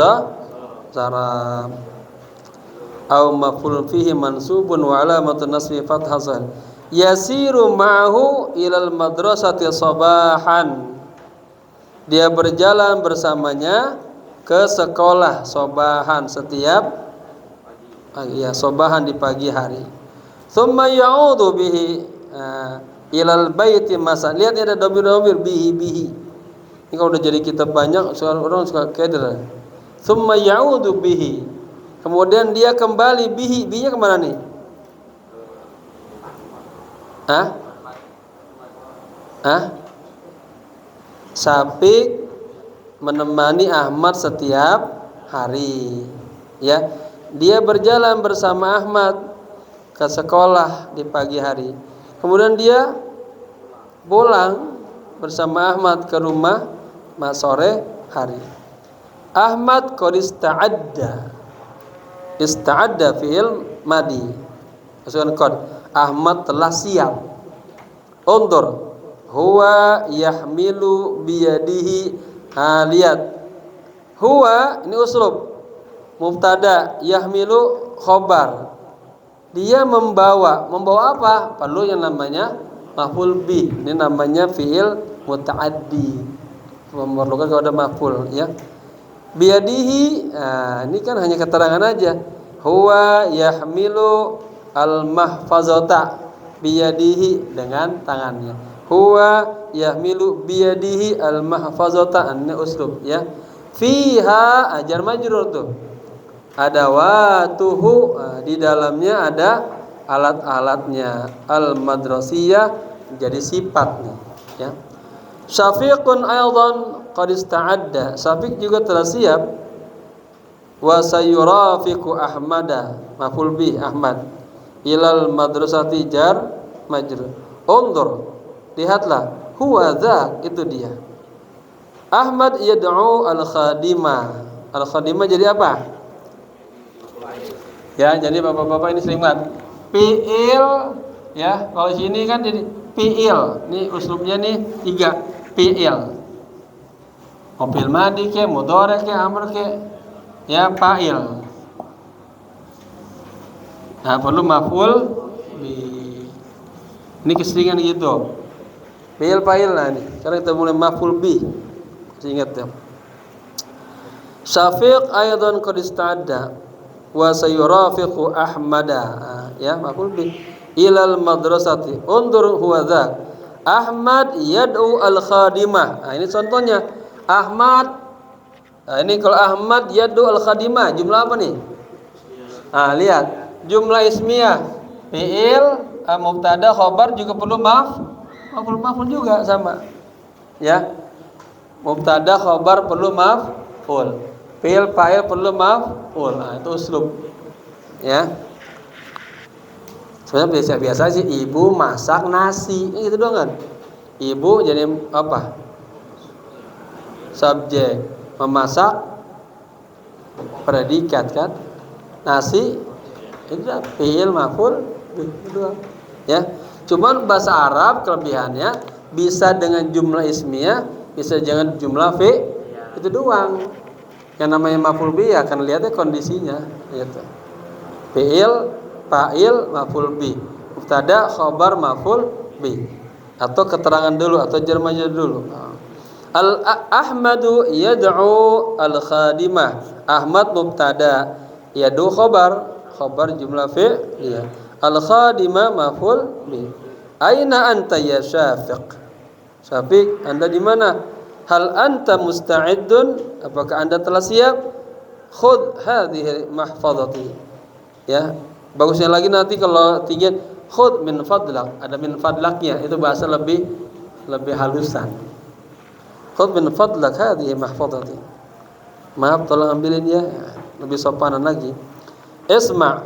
zarab? Au maf'ul fihi mansubun wa alamatun nasbi fathah. Yasiru ma'ahu ilal madrasati sabahan. Dia berjalan bersamanya ke sekolah sobahan setiap sobahan di pagi hari. Tsumma ya'udu bihi ilal baiti masa. Lihat ada domir bihi. Ini kalau udah jadi kitab banyak orang suka keder. Tsumma ya'udu bihi. Kemudian dia kembali bihi. Bihinya kemana nih? Syafiq menemani Ahmad setiap hari. Ya, dia berjalan bersama Ahmad ke sekolah di pagi hari. Kemudian dia pulang bersama Ahmad ke rumah sore hari. Ahmad qad ista'adda. Ista'adda fi'il madi. Maksudnya qad. Ahmad telah siap. Undur. Huwa yahmilu biyadihi. Lihat. Huwa ini uslub. Mubtada, yahmilu khobar. Dia membawa apa? Perlu yang namanya maf'ul bih. Ini namanya fi'il muta'addi. Memerlukan kalau ada maf'ul, ya. Biyadihi, ini kan hanya keterangan aja. Huwa yahmilu al-mahfazata biyadihi, dengan tangannya. Huwa yahmilu biyadihi al-mahfazata, ini uslub, ya. Fiha ajar majrur tuh. Adawatuhu, di dalamnya ada alat-alatnya. Al-madrasiyah jadi sifatnya, ya. Syafiqun aidan qad ista'adda. Syafiq juga telah siap. Wa sayurafiqu Ahmada, maf'ul bih Ahmad. Ilal madrasati jar majrur. Undur, lihatlah, huwa dzak, itu dia. Ahmad yad'u al-khadimah. Al-khadimah jadi apa? Ya, jadi bapak-bapak ini sering banget. Fi'il, ya. Kalau sini kan jadi fi'il. Ini uslubnya nih 3. Fi'il. Mobil madi ke, mudhari ke, amr ke, ya, fa'il. Nah, perlu maf'ul bi. Ini keseringan gitu. Fi'il fa'il, nah ini. Sekarang kita mulai maf'ul bi. Ingat ya. Syafiq aidan qad ista'adda wa sayurafiqu Ahmada, ya, maf'ul bi. Ilal madrasati undur huwa dzak. Ahmad yad'u al-khadimah. Nah, ini contohnya. Ahmad. Nah, ini kalau Ahmad yad'u al-khadimah, jumlah apa nih? Nah, lihat. Jumlah ismiyah. Fi'il, mubtada, khabar juga perlu maf'ul juga sama. Ya. Mubtada, khabar perlu maf'ul. Fi'il, fa'il perlu maf'ul. Nah, itu uslub. Ya. Sebenarnya biasa sih, ibu masak nasi, gitu doang kan. Ibu jadi apa? Subjek. Memasak predikat kan. Nasi itu fi'il maf'ul itu doang. Ya. Cuman bahasa Arab kelebihannya bisa dengan jumlah ismiyah, bisa dengan jumlah itu doang. Yang namanya maf'ul bi akan lihatnya kondisinya, gitu. Fi'il, fa'il, maf'ul bi, mubtada, khabar, maf'ul bi, atau keterangan dulu atau jar majrur dulu. Ahmadu yad'u al-khadimah. Ahmad mubtada, yad'u khabar jumlah fi'il, al-khadimah maf'ul bi. Aina anta ya Syafiq? Syafiq, Anda di mana? Hal anta musta'iddun? Apakah Anda telah siap? Khudh hadhihi mahfazati. Ya, bagusnya lagi nanti kalau tinggi khudh min fadlak, ada min fadlaknya, itu bahasa lebih halusan. Khudh min fadlak hadhihi mahfazati. Maaf, tolong ambilin ya, lebih sopanan lagi. Isma'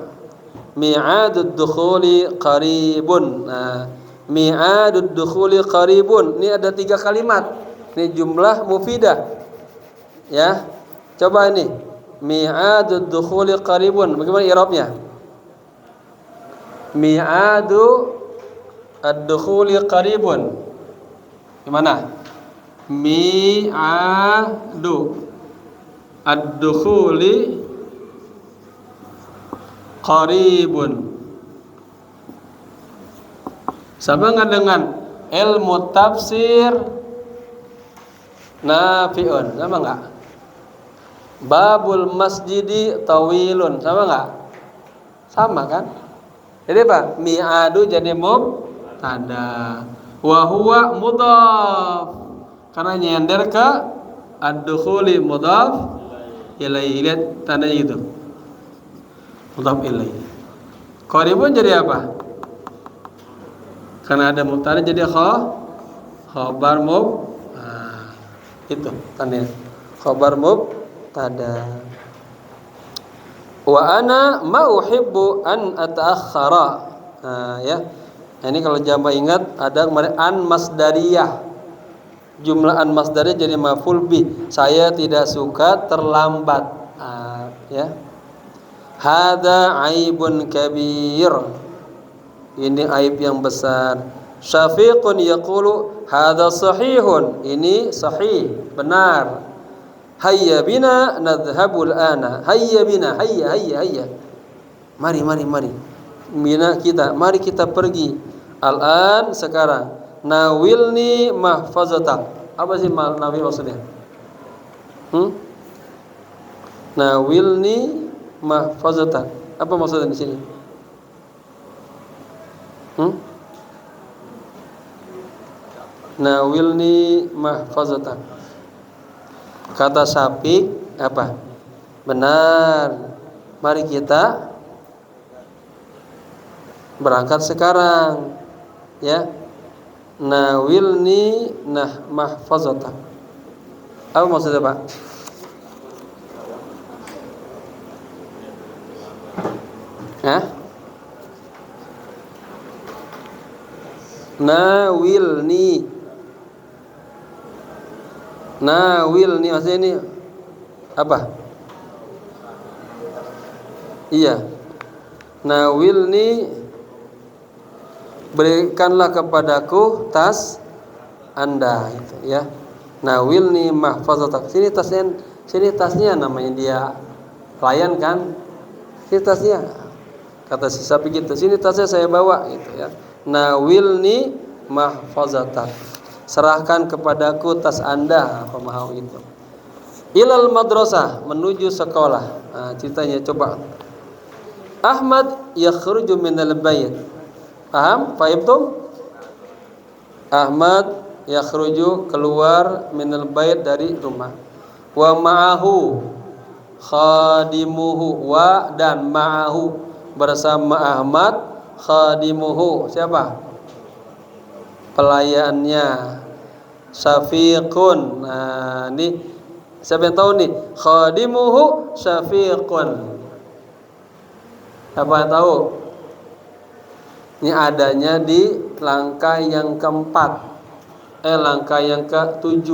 mi'adud dukhuli qaribun. Nah, mi'adud dukhuli qaribun. Ini ada 3 kalimat. Ini jumlah mufidah. Ya. Coba ini. Mi'adud dukhuli qaribun. Bagaimana i'rabnya? Mi'adu ad-dukhuli qaribun. Gimana? Mi'adu ad-dukhuli qaribun. Sama nggak dengan ilmu tafsir nafi'un? Sama nggak? Babul masjidi tawilun. Sama nggak? Sama kan? Jadi apa? Mi'adu jadi mubtada, wa huwa mudhaf karena nyender ke ad-dukhuli mudhaf ilaihi. Lihat tandanya gitu. Mudhaf ilaihi. Qaribun jadi apa? Karena ada mubtada jadi khabar itu tandanya. Khabar mubtada. Wa ana ma uhibbu an ata'akhkhara. Ya. Ini kalau jamaah ingat ada kemarin an masdariyah. Jumlah an masdariyah jadi maf'ul bi. Saya tidak suka terlambat. Ya. Hada aibun kabir. Ini aib yang besar. Syafiqun yaqulu hada sahihun. Ini sahih, benar. Hayya bina nadhhabul ana. Hayya bina, hayya. Mari. mina kita, mari kita pergi. Al-an, sekarang. Nawilni mahfazatak. Apa sih nawil maksudnya? Nawilni mahfazatak. Apa maksudnya di sini? Nawilni mahfazatak. Kata Syafiq apa? Benar. Mari kita berangkat sekarang. Ya. Nawilni mahfazatak. Apa maksudnya, Pak? Hah? Nawilni maksudnya ini apa? Iya. Nawilni, berikanlah kepadaku tas Anda itu ya. Nawilni mahfazatak. Sini tasnya namanya dia pelayan kan. Sini tasnya. Kata si sapi gitu. Sini tasnya saya bawa gitu ya. Nawilni mahfazatak. Serahkan kepadaku tas Anda, apa mau itu. Ilal madrasah, menuju sekolah. Nah, ceritanya coba. Ahmad yakhruju minal bait. Paham? Fahimtum? Ahmad yakhruju, keluar, minal bait, dari rumah. Wa ma'ahu khadimuhu, wa dan ma'ahu, bersama Ahmad, khadimuhu, siapa? Pelayannya, Syafiqun. Nah, ini siapa yang tahu nih? Khadimuhu Syafiqun. Apa yang tahu? Ini adanya di langkah yang keempat, langkah yang ke-7.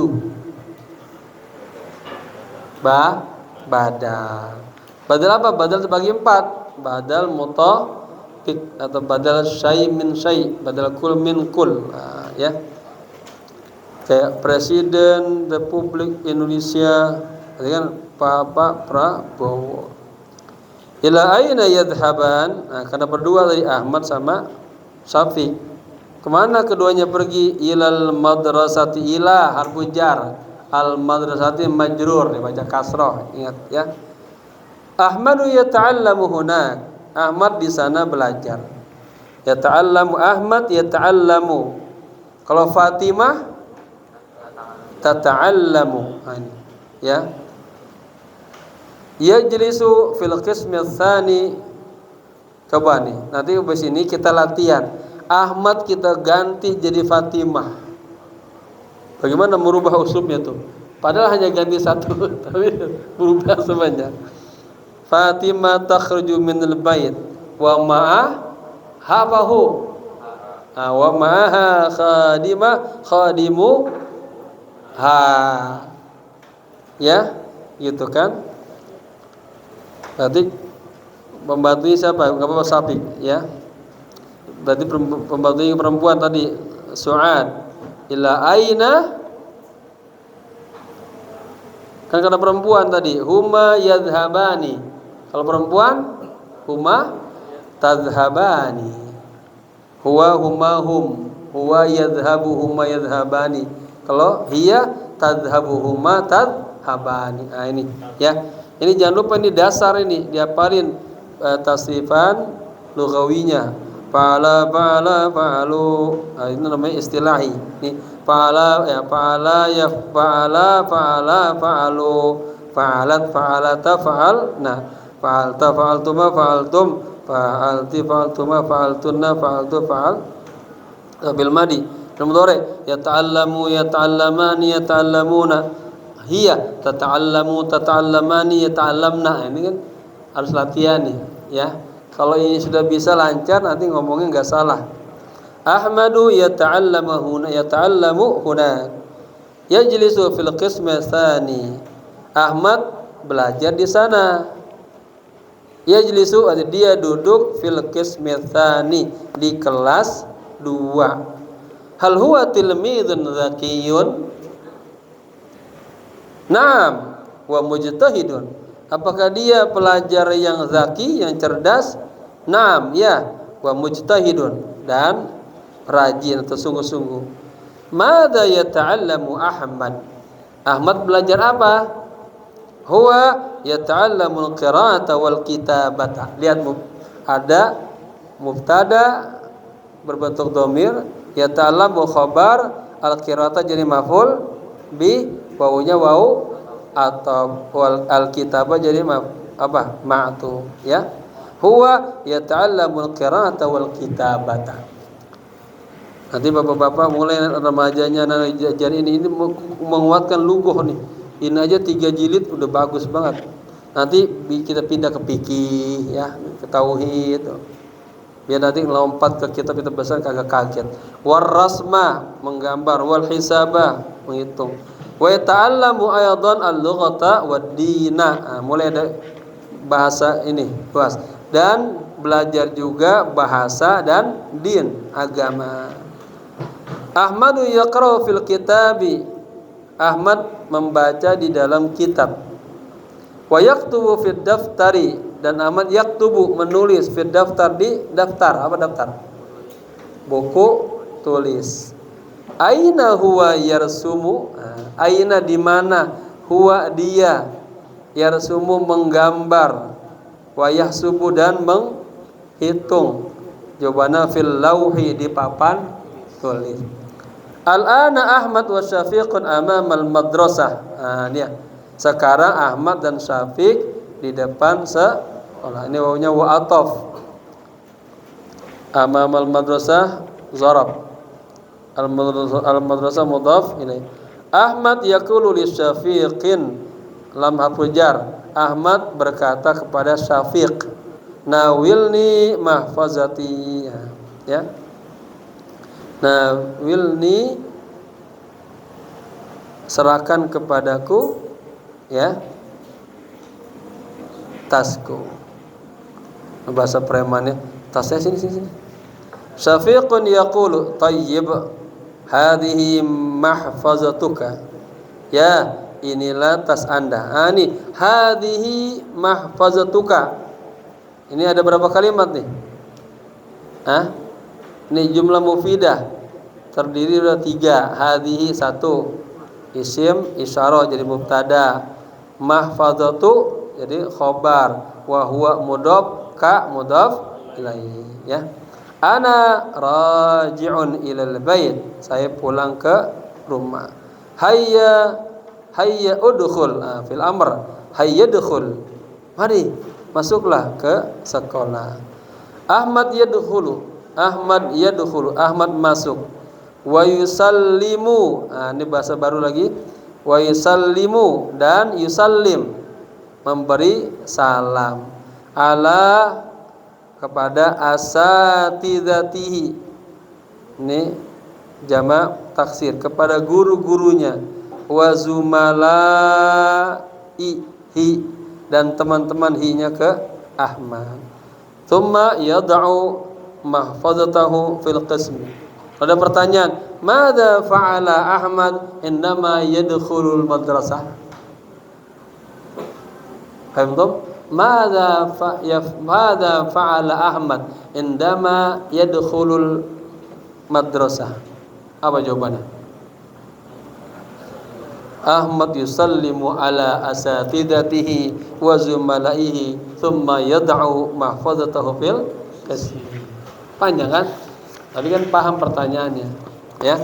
Badal. Badal apa? Badal terbagi 4. Badal mutafik atau badal syai min syai, badal kul min kul. Nah, ya. Kayak Presiden Republik Indonesia kan Pak Prabowo. Ila aina yadhhaban? Nah, karena berdua dari Ahmad sama Syafiq. Kemana keduanya pergi? Ilal madrasati, ila harfu jar. Al madrasati majrur, dibaca kasrah, ingat ya. Ahmadu yata'allamu hunak. Ahmad di sana belajar. Yata'allamu Ahmad, yata'allamu. Kalau Fatimah tata'allamu. Ya. Yajlisu fil qismi tsani. Coba nih, nanti di sini kita latihan. Ahmad kita ganti jadi Fatimah. Bagaimana merubah uslubnya tuh? Padahal hanya ganti satu, tapi berubah semuanya. Fatimah takhruju minal bait wa ma'a habahu. Wa ma'aha khadimu ha. Ya, gitu kan? Berarti pembantunya siapa? Enggak apa-apa, Syafiq ya. Berarti pembantunya perempuan tadi Su'ad. Ila aina, kan karena perempuan tadi huma yadhhabani. Kalau perempuan huma tadhhabani. Huwa huma hum, huwa yadhhabu huma yadhhabani. Kalau hiya tadhhabu huma tadhhabani. Nah ini ya. Ini jangan lupa, ini dasar, ini diapalin tasrifan lughawinya. Fa'ala fa'alu. Nah, ini namanya istilahi. Nih, fa'ala ya fa'alu. Fa'alat fa'alata fa'alna. Fa'alta fa'altuma fa'altum. Fa'alti fa'altuma fa'altunna fa'altu fa'al. Bil madi. Mudhari yata'allamu yata'allamani yata'allamuna. Hiya tata'allamu tata'allamani yata'allamna. Ini kan harus latihan nih ya. Kalau ini sudah bisa lancar, nanti ngomongnya enggak salah. Ahmadu yata'allamu huna. Yajlisu fil qismi tsani. Ahmad belajar di sana. Yajlisu, dia duduk, fil qismi tsani, di kelas 2. Hal huwa tilmidun zakiyun? Naam, wa mujtahidun. Apakah dia pelajar yang zaki, yang cerdas? Naam, ya. wa mujtahidun, dan rajin atau sungguh-sungguh. Madza yata'allamu Ahmad? Ahmad belajar apa? Huwa yata'allamul qira'ata wal kitabata. Lihat ada mubtada berbentuk dhamir, yata'allamu khabar, al qira'ata jadi maf'ul bi, wawunya wawu atau wal al kitabah jadi ma'tuf ya. Huwa yata'allamul qira'ata wal kitabata. Nanti bapak-bapak mulai remajanya jadi ini menguatkan lughah nih. Ini aja 3 jilid udah bagus banget. Nanti kita pindah ke fikih ya, ke tauhid. Biar nanti lompat ke kitab-kitab besar kagak kaget. Warasma menggambar, wal hisaba menghitung. Wa ta'allamu aydan al-lughata wad-dina. Mulai ada bahasa ini, bahas. Dan belajar juga bahasa dan din, agama. Ahmadu yaqra'u fil kitabi. Ahmad membaca di dalam kitab. Wa yaktubu fid daftari, dan Ahmad yaktubu menulis fid daftar di daftar. Apa daftar? Buku tulis. Aina huwa yarsumu? Aina di mana? Huwa dia yarsumu menggambar, wa yahsubu dan menghitung. Jawabannya fil lauhi di papan tulis. Al-ana Ahmad wa Syafiqun amamal madrasah. Ini ya. Sekarang Ahmad dan Syafiq di depan sekolah. Ini wawunya wa ataf. Amamal madrasah zarab. Al-madrasah mudhaf ilaih. Ahmad yaqulu li Syafiqin, lam harfu jar. Ahmad berkata kepada Syafiq, nawilni mahfazati ya. Nawilni, serahkan kepadaku ya tasku. Bahasa premannya, tasnya sini. Syafiqun yaqulu tayyib hadhihi mahfazatuka. Ya, inilah tas Anda. Ini hadhihi mahfazatuka. Ini ada berapa kalimat nih? Ini jumlah mufidah. Terdiri dari 3. Hadhihi 1. Isim isyarah jadi mubtada. Mahfazatu jadi khobar. Wa huwa mudhaf ka mudhaf ilaihi ya. Ana raji'un ilal bait. Saya pulang ke rumah. Hayya udkhul fil amr. Hayya udkhul. Mari masuklah ke sekolah. Ahmad yadkhulu. Ahmad masuk. Wa yusallimu. Ini bahasa baru lagi. Wa yusallimu dan yusallim, memberi salam. Ala, kepada asatidatihi. Ini jamak taksir, kepada guru-gurunya. Wa zumalaihi, dan teman-teman hinya ke Ahmad. Tsumma yad'u mahfazatahu fil qism. Ada pertanyaan, madza fa'ala Ahmad indama yadkhulul madrasah? Paham? Madza fa'ala Ahmad indama yadkhulul madrasah? Apa jawabannya? Ahmad yusallimu ala asatidatihi wa zumalaihi thumma yad'u mahfazatahu fil qism. Panjang kan? Tapi kan paham pertanyaannya ya.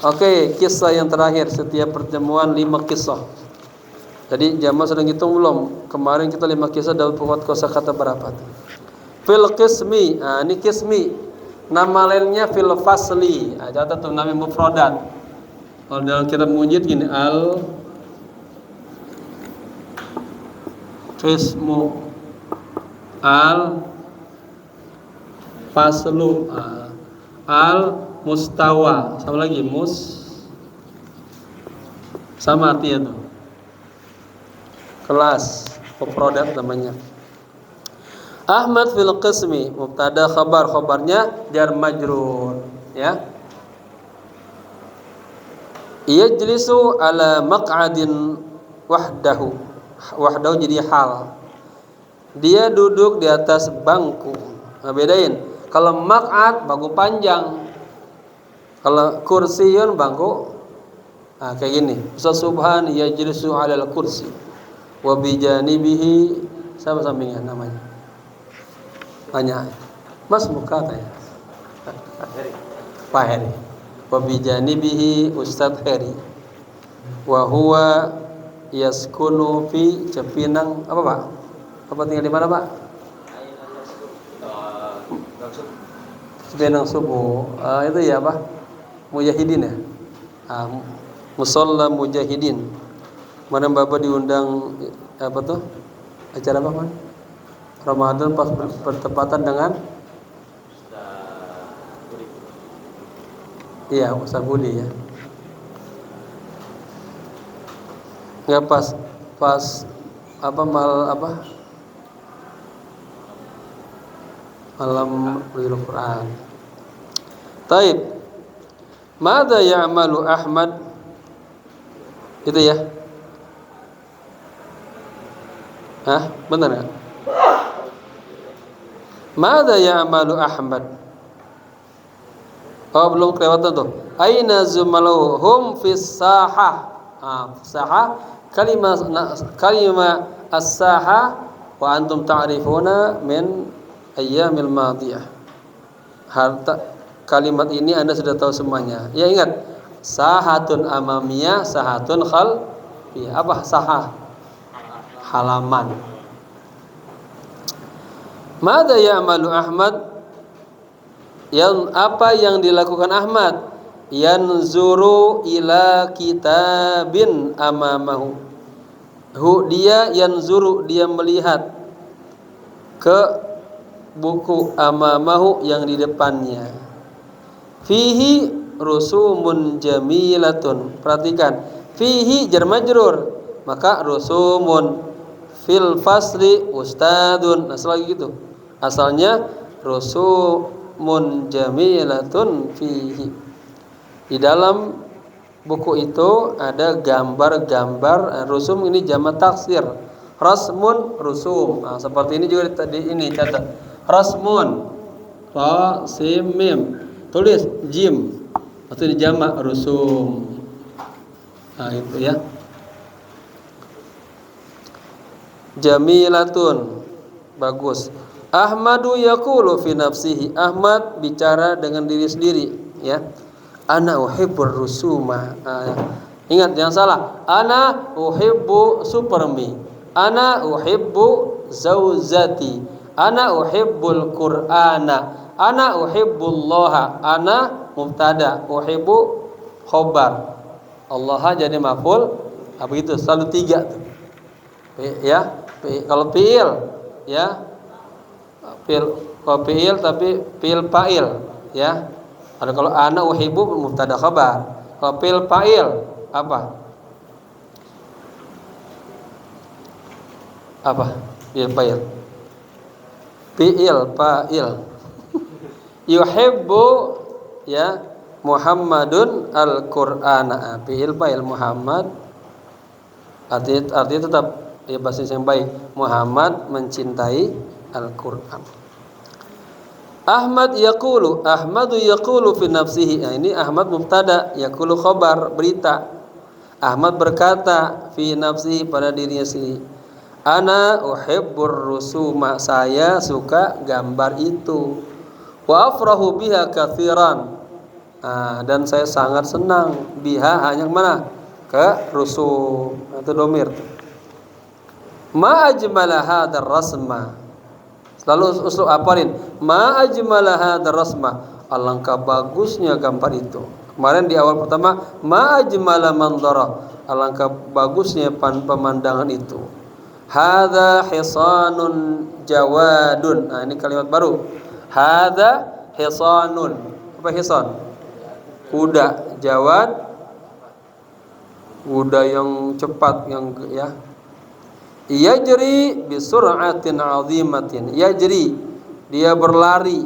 Oke, kisah yang terakhir. Setiap pertemuan 5 kisah. Jadi jamaah sudah ngitung belum? Kemarin kita 5 kisah dapat kuat kosakata berapa tuh? Fil qismi. Ini qismi. Nama lainnya fil fasli. Catat tuh nama mufradat. Kalau dalam kitab Munjid gini, al qismu, al faslu, al mustawa, sama lagi sama artinya tuh kelas, produk namanya. Ahmad fil qismi, mubtada khabarnya jar majrur ya. Yajlisu ala maq'adin wahdahu jadi hal. Dia duduk di atas bangku. Nah, bedain. Kalau maq'ad bangku panjang. Kalau kursiyun bangku kayak gini. Subhan yajlisu 'alal kursi wa bi janibihi sama sampingnya namanya. Tanya. Mas muka tanya. Pak Heri. Wa bi janibihi Ustadz Heri. Wa huwa yaskunu fi Cipinang apa Pak? Apa tinggal di mana Pak? Cipinang Subuh. Itu ya Pak? Mujahidin ya? Musalla Mujahidin. Mana Bapak diundang apa tuh? Acara apa Man? Ramadan pas bertepatan dengan iya Ustaz Budi ya. Enggak pas malam Lailatul Quran. Taib. Mada ya'malu Ahmad? Itu ya. Benar enggak? Mada ya'malu Ahmad? Oh, belum kelewatan tuh. Aina zumaluhum fis sahah. Sahah kalimah as-sahah wa antum ta'rifuna min ayyamil madiyah. Kalimat ini Anda sudah tahu semuanya. Ya ingat, sahatun amamiyah, sahatun khalfiyah. Apa sahah? Halaman. Mada ya'malu Ahmad? Apa yang dilakukan Ahmad? Yanzuru ila kitabin amamahu. Dia yanzuru, dia melihat ke buku amamahu yang di depannya. Fihi rusumun jamilatun. Perhatikan, fihi jar majrur, maka rusumun, fil fasli ustadun. Lagi gitu. Asalnya rusumun jamilatun fihi. Di dalam buku itu ada gambar-gambar. Rusum ini jamak taksir. Rasmun, rusum. Seperti ini juga tadi ini catat. Rasmun, ra sim mim. Tulis jim. Itu dijamak rusum. Itu ya. Jamilatun. Bagus. Ahmadu yaqulu fi nafsihi. Ahmad bicara dengan diri sendiri, ya. Ana uhibbur rusuma. Ingat jangan salah. Ana uhibbu supermi. Ana uhibbu zauzati. Ana uhibbul qur'ana. Ana uhibbullaha. Ana mubtada, uhibbu khobar. Allah jadi maf'ul. Begitu selalu 3 tuh. Ya. Kalau fi'il ya. Kalau fi'il tapi fi'il fa'il ya. Ada kalau ana uhibbu mubtada khabar. Kalau fi'il fa'il apa? Fi'il fa'il. Fi'il fa'il. Yuhibbu ya Muhammadun al-Qur'ana. Fi'il fa'il Muhammad. Artinya tetap ya bahasa yang baik. Muhammad mencintai Al-Qur'an. Ahmadu yaqulu fi nafsihi. Ini Ahmad mubtada, yaqulu khabar, berita. Ahmad berkata fi nafsihi, pada dirinya sendiri. Ana uhibbur rusuma, saya suka gambar itu. Wa afrahu biha katsiran. Dan saya sangat senang biha, hanya mana? Ke rusum atau domir. Ma ajmala hadzal rasma. Lalu uslub apalin, ma ajmala hadzal rasma, alangkah bagusnya gambar itu. Kemarin di awal pertama, ma ajmala mandara, alangkah bagusnya pemandangan itu. Hadza hisanun jawadun. Ini kalimat baru. Hadza hisanun. Apa hisan? Kuda. Jawad, kuda yang cepat, yang ya. Yajri bi sur'atin 'azimatin. Yajri, dia berlari.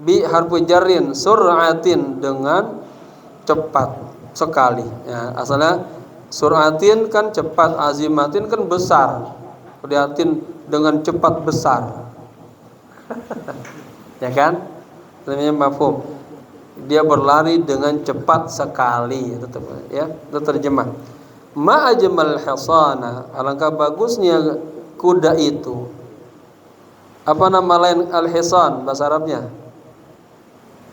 Bi harfu jarrin, sur'atin, dengan cepat sekali. Ya, asalnya sur'atin kan cepat, azimatin kan besar. Kuriatin dengan cepat besar. Ya kan? namanya mafhum. Dia berlari dengan cepat sekali, tetap ya, itu terjemah. Ma ajmal hisana, alangkah bagusnya kuda itu. Apa nama lain al-hisan bahasa Arabnya?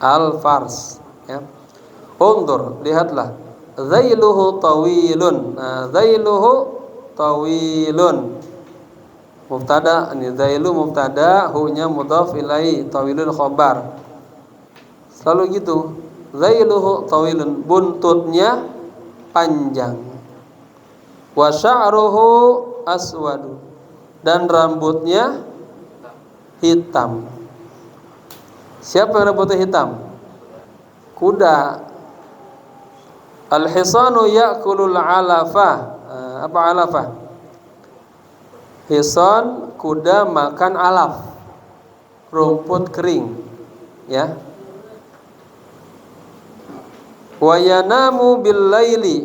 Al-fars, ya. Undur, lihatlah. Zailuhu tawilun. Nah, zailuhu tawilun. Mubtada, ini zailu mubtada, hu-nya mudhaf ilaihi, tawilun khabar. Selalu gitu. Zailuhu tawilun, buntutnya panjang. Wa sya'ruhu aswadu, dan rambutnya hitam. Siapa yang rambutnya hitam? Kuda. Al-hisanu ya'kulul alafa. Apa alafa? Hisan, kuda makan alaf, rumput kering, ya. Wa yanamu bil laili,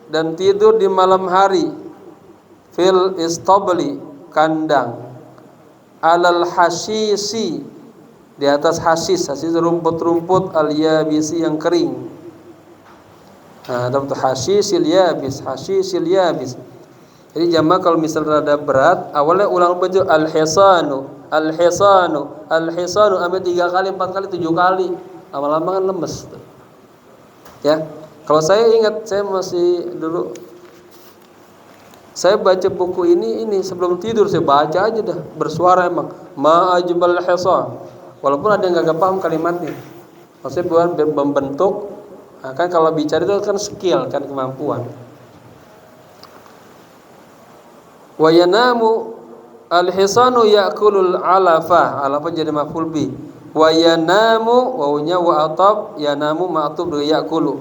dan tidur di malam hari. Fil istabli, kandang. Alal hasisi, di atas hasis rumput-rumput, al yabisi, yang kering. Nah, dapat hasisil yabis, hasisil yabis. Jadi jamaah kalau misalnya rada berat, awalnya ulang baju al-hisanu, al-hisanu, al-hisanu sampai 3 kali, 4 kali, 7 kali. Lama-lama kan lemes. Ya. Kalau saya ingat, saya masih dulu saya baca buku ini sebelum tidur saya baca aja dah, bersuara emang. Ma ajmal hisan. Walaupun ada yang enggak paham kalimatnya. Maksudnya bukan membentuk. Nah, kan kalau bicara itu kan skill, kan kemampuan. Wa yanamu, al-hisanu ya'kulul alafa, alafa jadi maf'ul bi. Wa yanamu, wawunya wa atab, yanamu ma'tub dengan ya'kulu.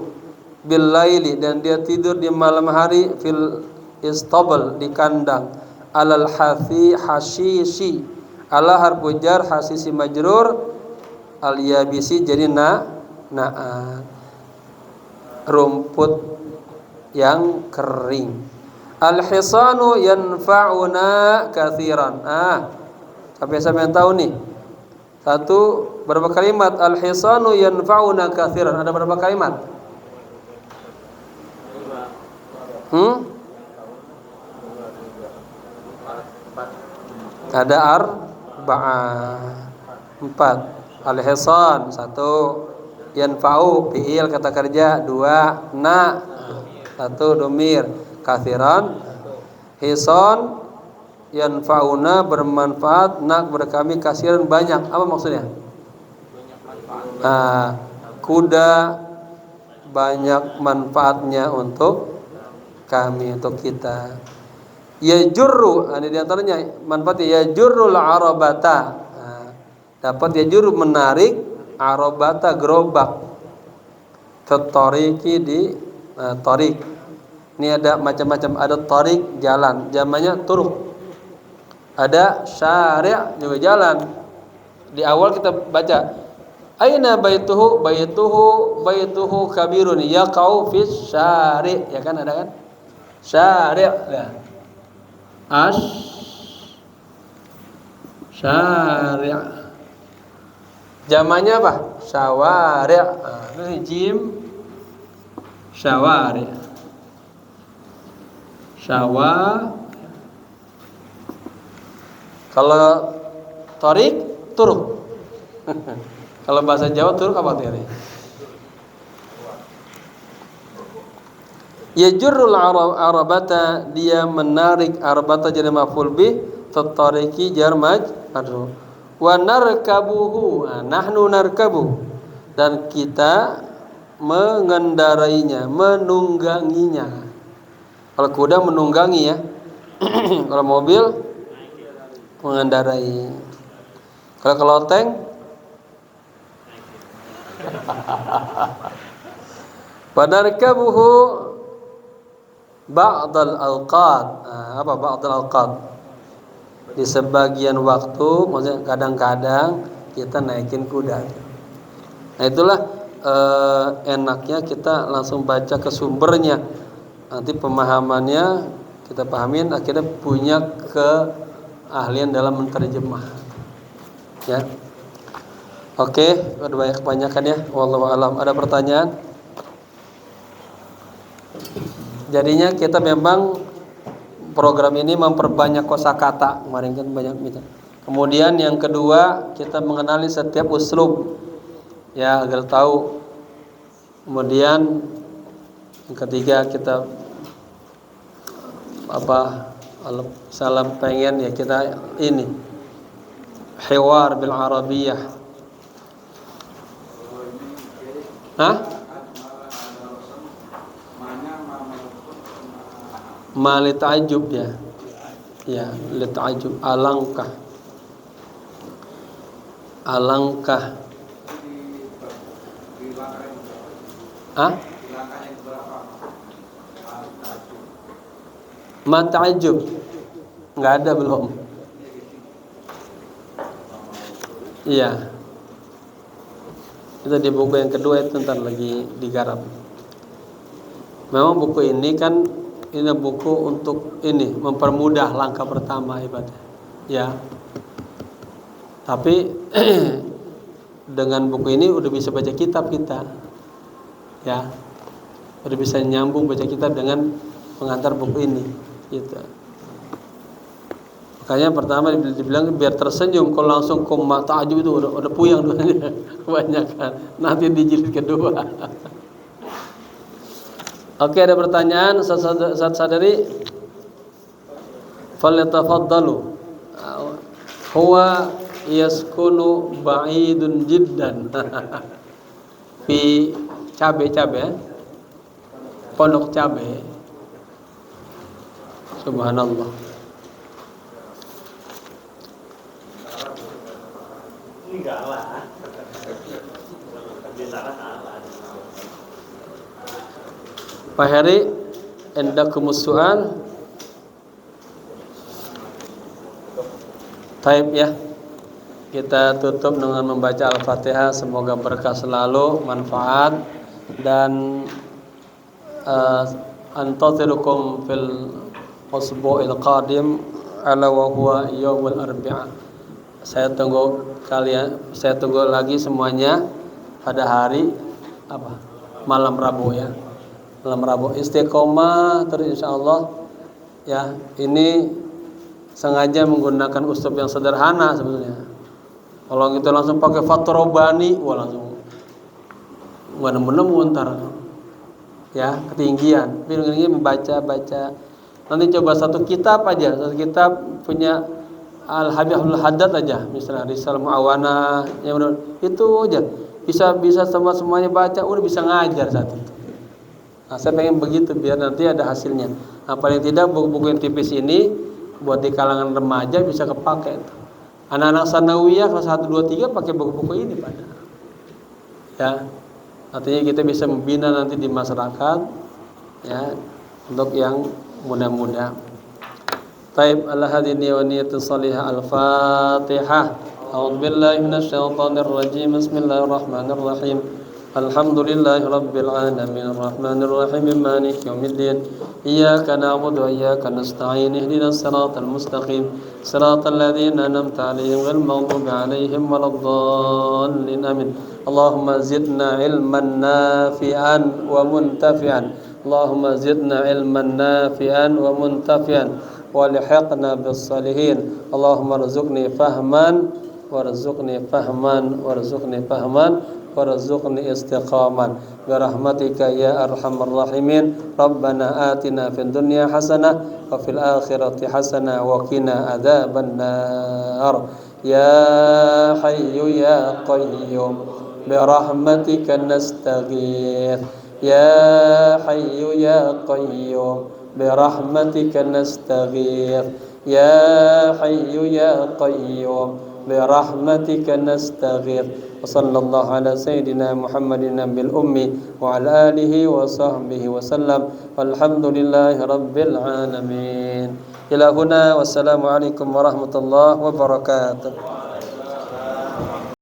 Bil laili, dan dia tidur di malam hari, fil istabl, di kandang. Alal hathi hasisi, ala harfu jar, hasisi majrur, al yabisi jadi na'at, rumput yang kering. Al-hisanu yanfa'una katsiran. Sampai yang tahu nih. Satu, berapa kalimat? Al-hisanu yanfa'una katsiran. Ada berapa kalimat? Ada arba'ah, 4. Al-hisan 1, yanfa'u fi'il kata kerja 2, na 1 domir, kathiran, hisan yanfa'una bermanfaat, nak berkami, kasiran banyak. Apa maksudnya? Kuda banyak manfaatnya untuk kami, untuk kita. Yajurru, ini diantaranya manfaatnya, yajurrul arabata. Dapat yajurru, menarik, arabata gerobak, tatariki, di tarik. Ini ada macam-macam, ada tarik jalan, zamannya turuk. Ada syari' juga jalan. Di awal kita baca aina baituhu, baituhu kabirun yaqau fis syari', ya kan, ada kan? Syari'. Nah. Syari'. Zamannya apa? Syawari'. Ini jim syawari'. Kalau tarik, turuk. Kalau bahasa Jawa turuk apa artinya? Yajurrul arabata, dia menarik, arabata jadi maf'ul bih, tatariki jar majrur. Wa narkabuhu, nahnu narkabu, dan kita mengendarainya, menungganginya. Kalau kuda menunggangi, ya. Kalau mobil mengendarai. Kalau keloteng Wadarkabuhu ba'dal awqat. Apa ba'dal awqat? Di sebagian waktu, maksudnya kadang-kadang kita naikin kuda. Nah, itulah enaknya kita langsung baca ke sumbernya. Nanti pemahamannya kita pahamin, akhirnya punya keahlian dalam menerjemah. Ya. Oke, udah banyak kebanyakan ya. Wallahu alam. Ada pertanyaan? Jadinya kita memang program ini memperbanyak kosakata. Kemarin kan banyak gitu. Kemudian yang kedua, kita mengenali setiap uslub ya agar tahu. Kemudian yang ketiga kita salam pengen ya kita ini hiwar bil arabiyah. Hah? Mali ta'ajub ya. Ya, li ta'ajub alangkah. Hah? Ma ta'ajub. Enggak ada belum. Iya. Itu di buku yang kedua itu ntar lagi digarap. Memang buku ini kan ini buku untuk ini mempermudah langkah pertama ibadah. Ya. Tapi dengan buku ini udah bisa baca kitab kita. Ya. Udah bisa nyambung baca kitab dengan pengantar buku ini gitu. Makanya pertama dibilang biar tersenyum, kalau langsung koma ta'ajub itu udah puyang dulunya kebanyakan. Nanti di jilid kedua. Oke, ada pertanyaan sadari falyatafaddalu. Huwa yaskunu ba'idun jiddan. Fi cabe pondok cabe. Subhanallah. Enggak lah. Pak Heri, endakumus su'al. Taib ya. Kita tutup dengan membaca Al-Fatihah. Semoga berkah selalu, manfaat dan antadhirukum fil usbu'il qadim ala wa huwa yaumul arbi'a. Saya tunggu lagi semuanya pada hari malam Rabu ya. Malam Rabu istiqomah terus insyaallah ya. Ini sengaja menggunakan uslub yang sederhana sebetulnya. Kalau kita langsung pakai fatrobani, wah langsung nggak nemu ntar ya ketinggian. Tapi ini membaca. Nanti coba satu kitab punya Al-Habibul Haddad aja, misalnya Risalah Mu'awanah, yang itu aja bisa semuanya baca, udah bisa ngajar satu. Nah, saya pengen begitu biar nanti ada hasilnya. Nah, paling tidak buku-buku yang tipis ini buat di kalangan remaja bisa kepake. Anak-anak sanawiyah kelas 1, 2, 3 pakai buku-buku ini pada. Ya. Artinya kita bisa membina nanti di masyarakat ya untuk yang muda-muda. Taib ala hadini wa niyatin salihah al-Fatihah. A'udzu billahi minasyaitonir rajim. Bismillahirrahmanirrahim. Alhamdulillahi rabbil alamin arrahmanir rahim maliki yaumiddin. Iyyaka na'budu wa iyyaka nasta'in. Ihdinas siratal mustaqim. Siratal ladzina an'amta 'alaihim ghairil maghdubi 'alaihim waladdallin. Amin. Allahumma zidna ilman nafi'an wa muntafi'an. Allahumma zidna ilman nafi'an wa muntafi'an. Walhiqna bis salihin. Allahumma rzuqni fahman warzuqni istiqaman bi rahmatika ya arhamar rahimin. Rabbana atina fid dunya hasanah wa fil akhirati hasanah wa qina adzaban nar. Ya hayyu ya qayyum bi rahmatika nastaghith. Ya hayyu ya qayyum برحمتك نستغيث يا حي يا قيوم برحمتك نستغيث وصلى الله على سيدنا محمد النبي الأمي وعلى آله وصحبه وسلم والحمد لله رب العالمين. إلى هنا والسلام عليكم ورحمة الله وبركاته.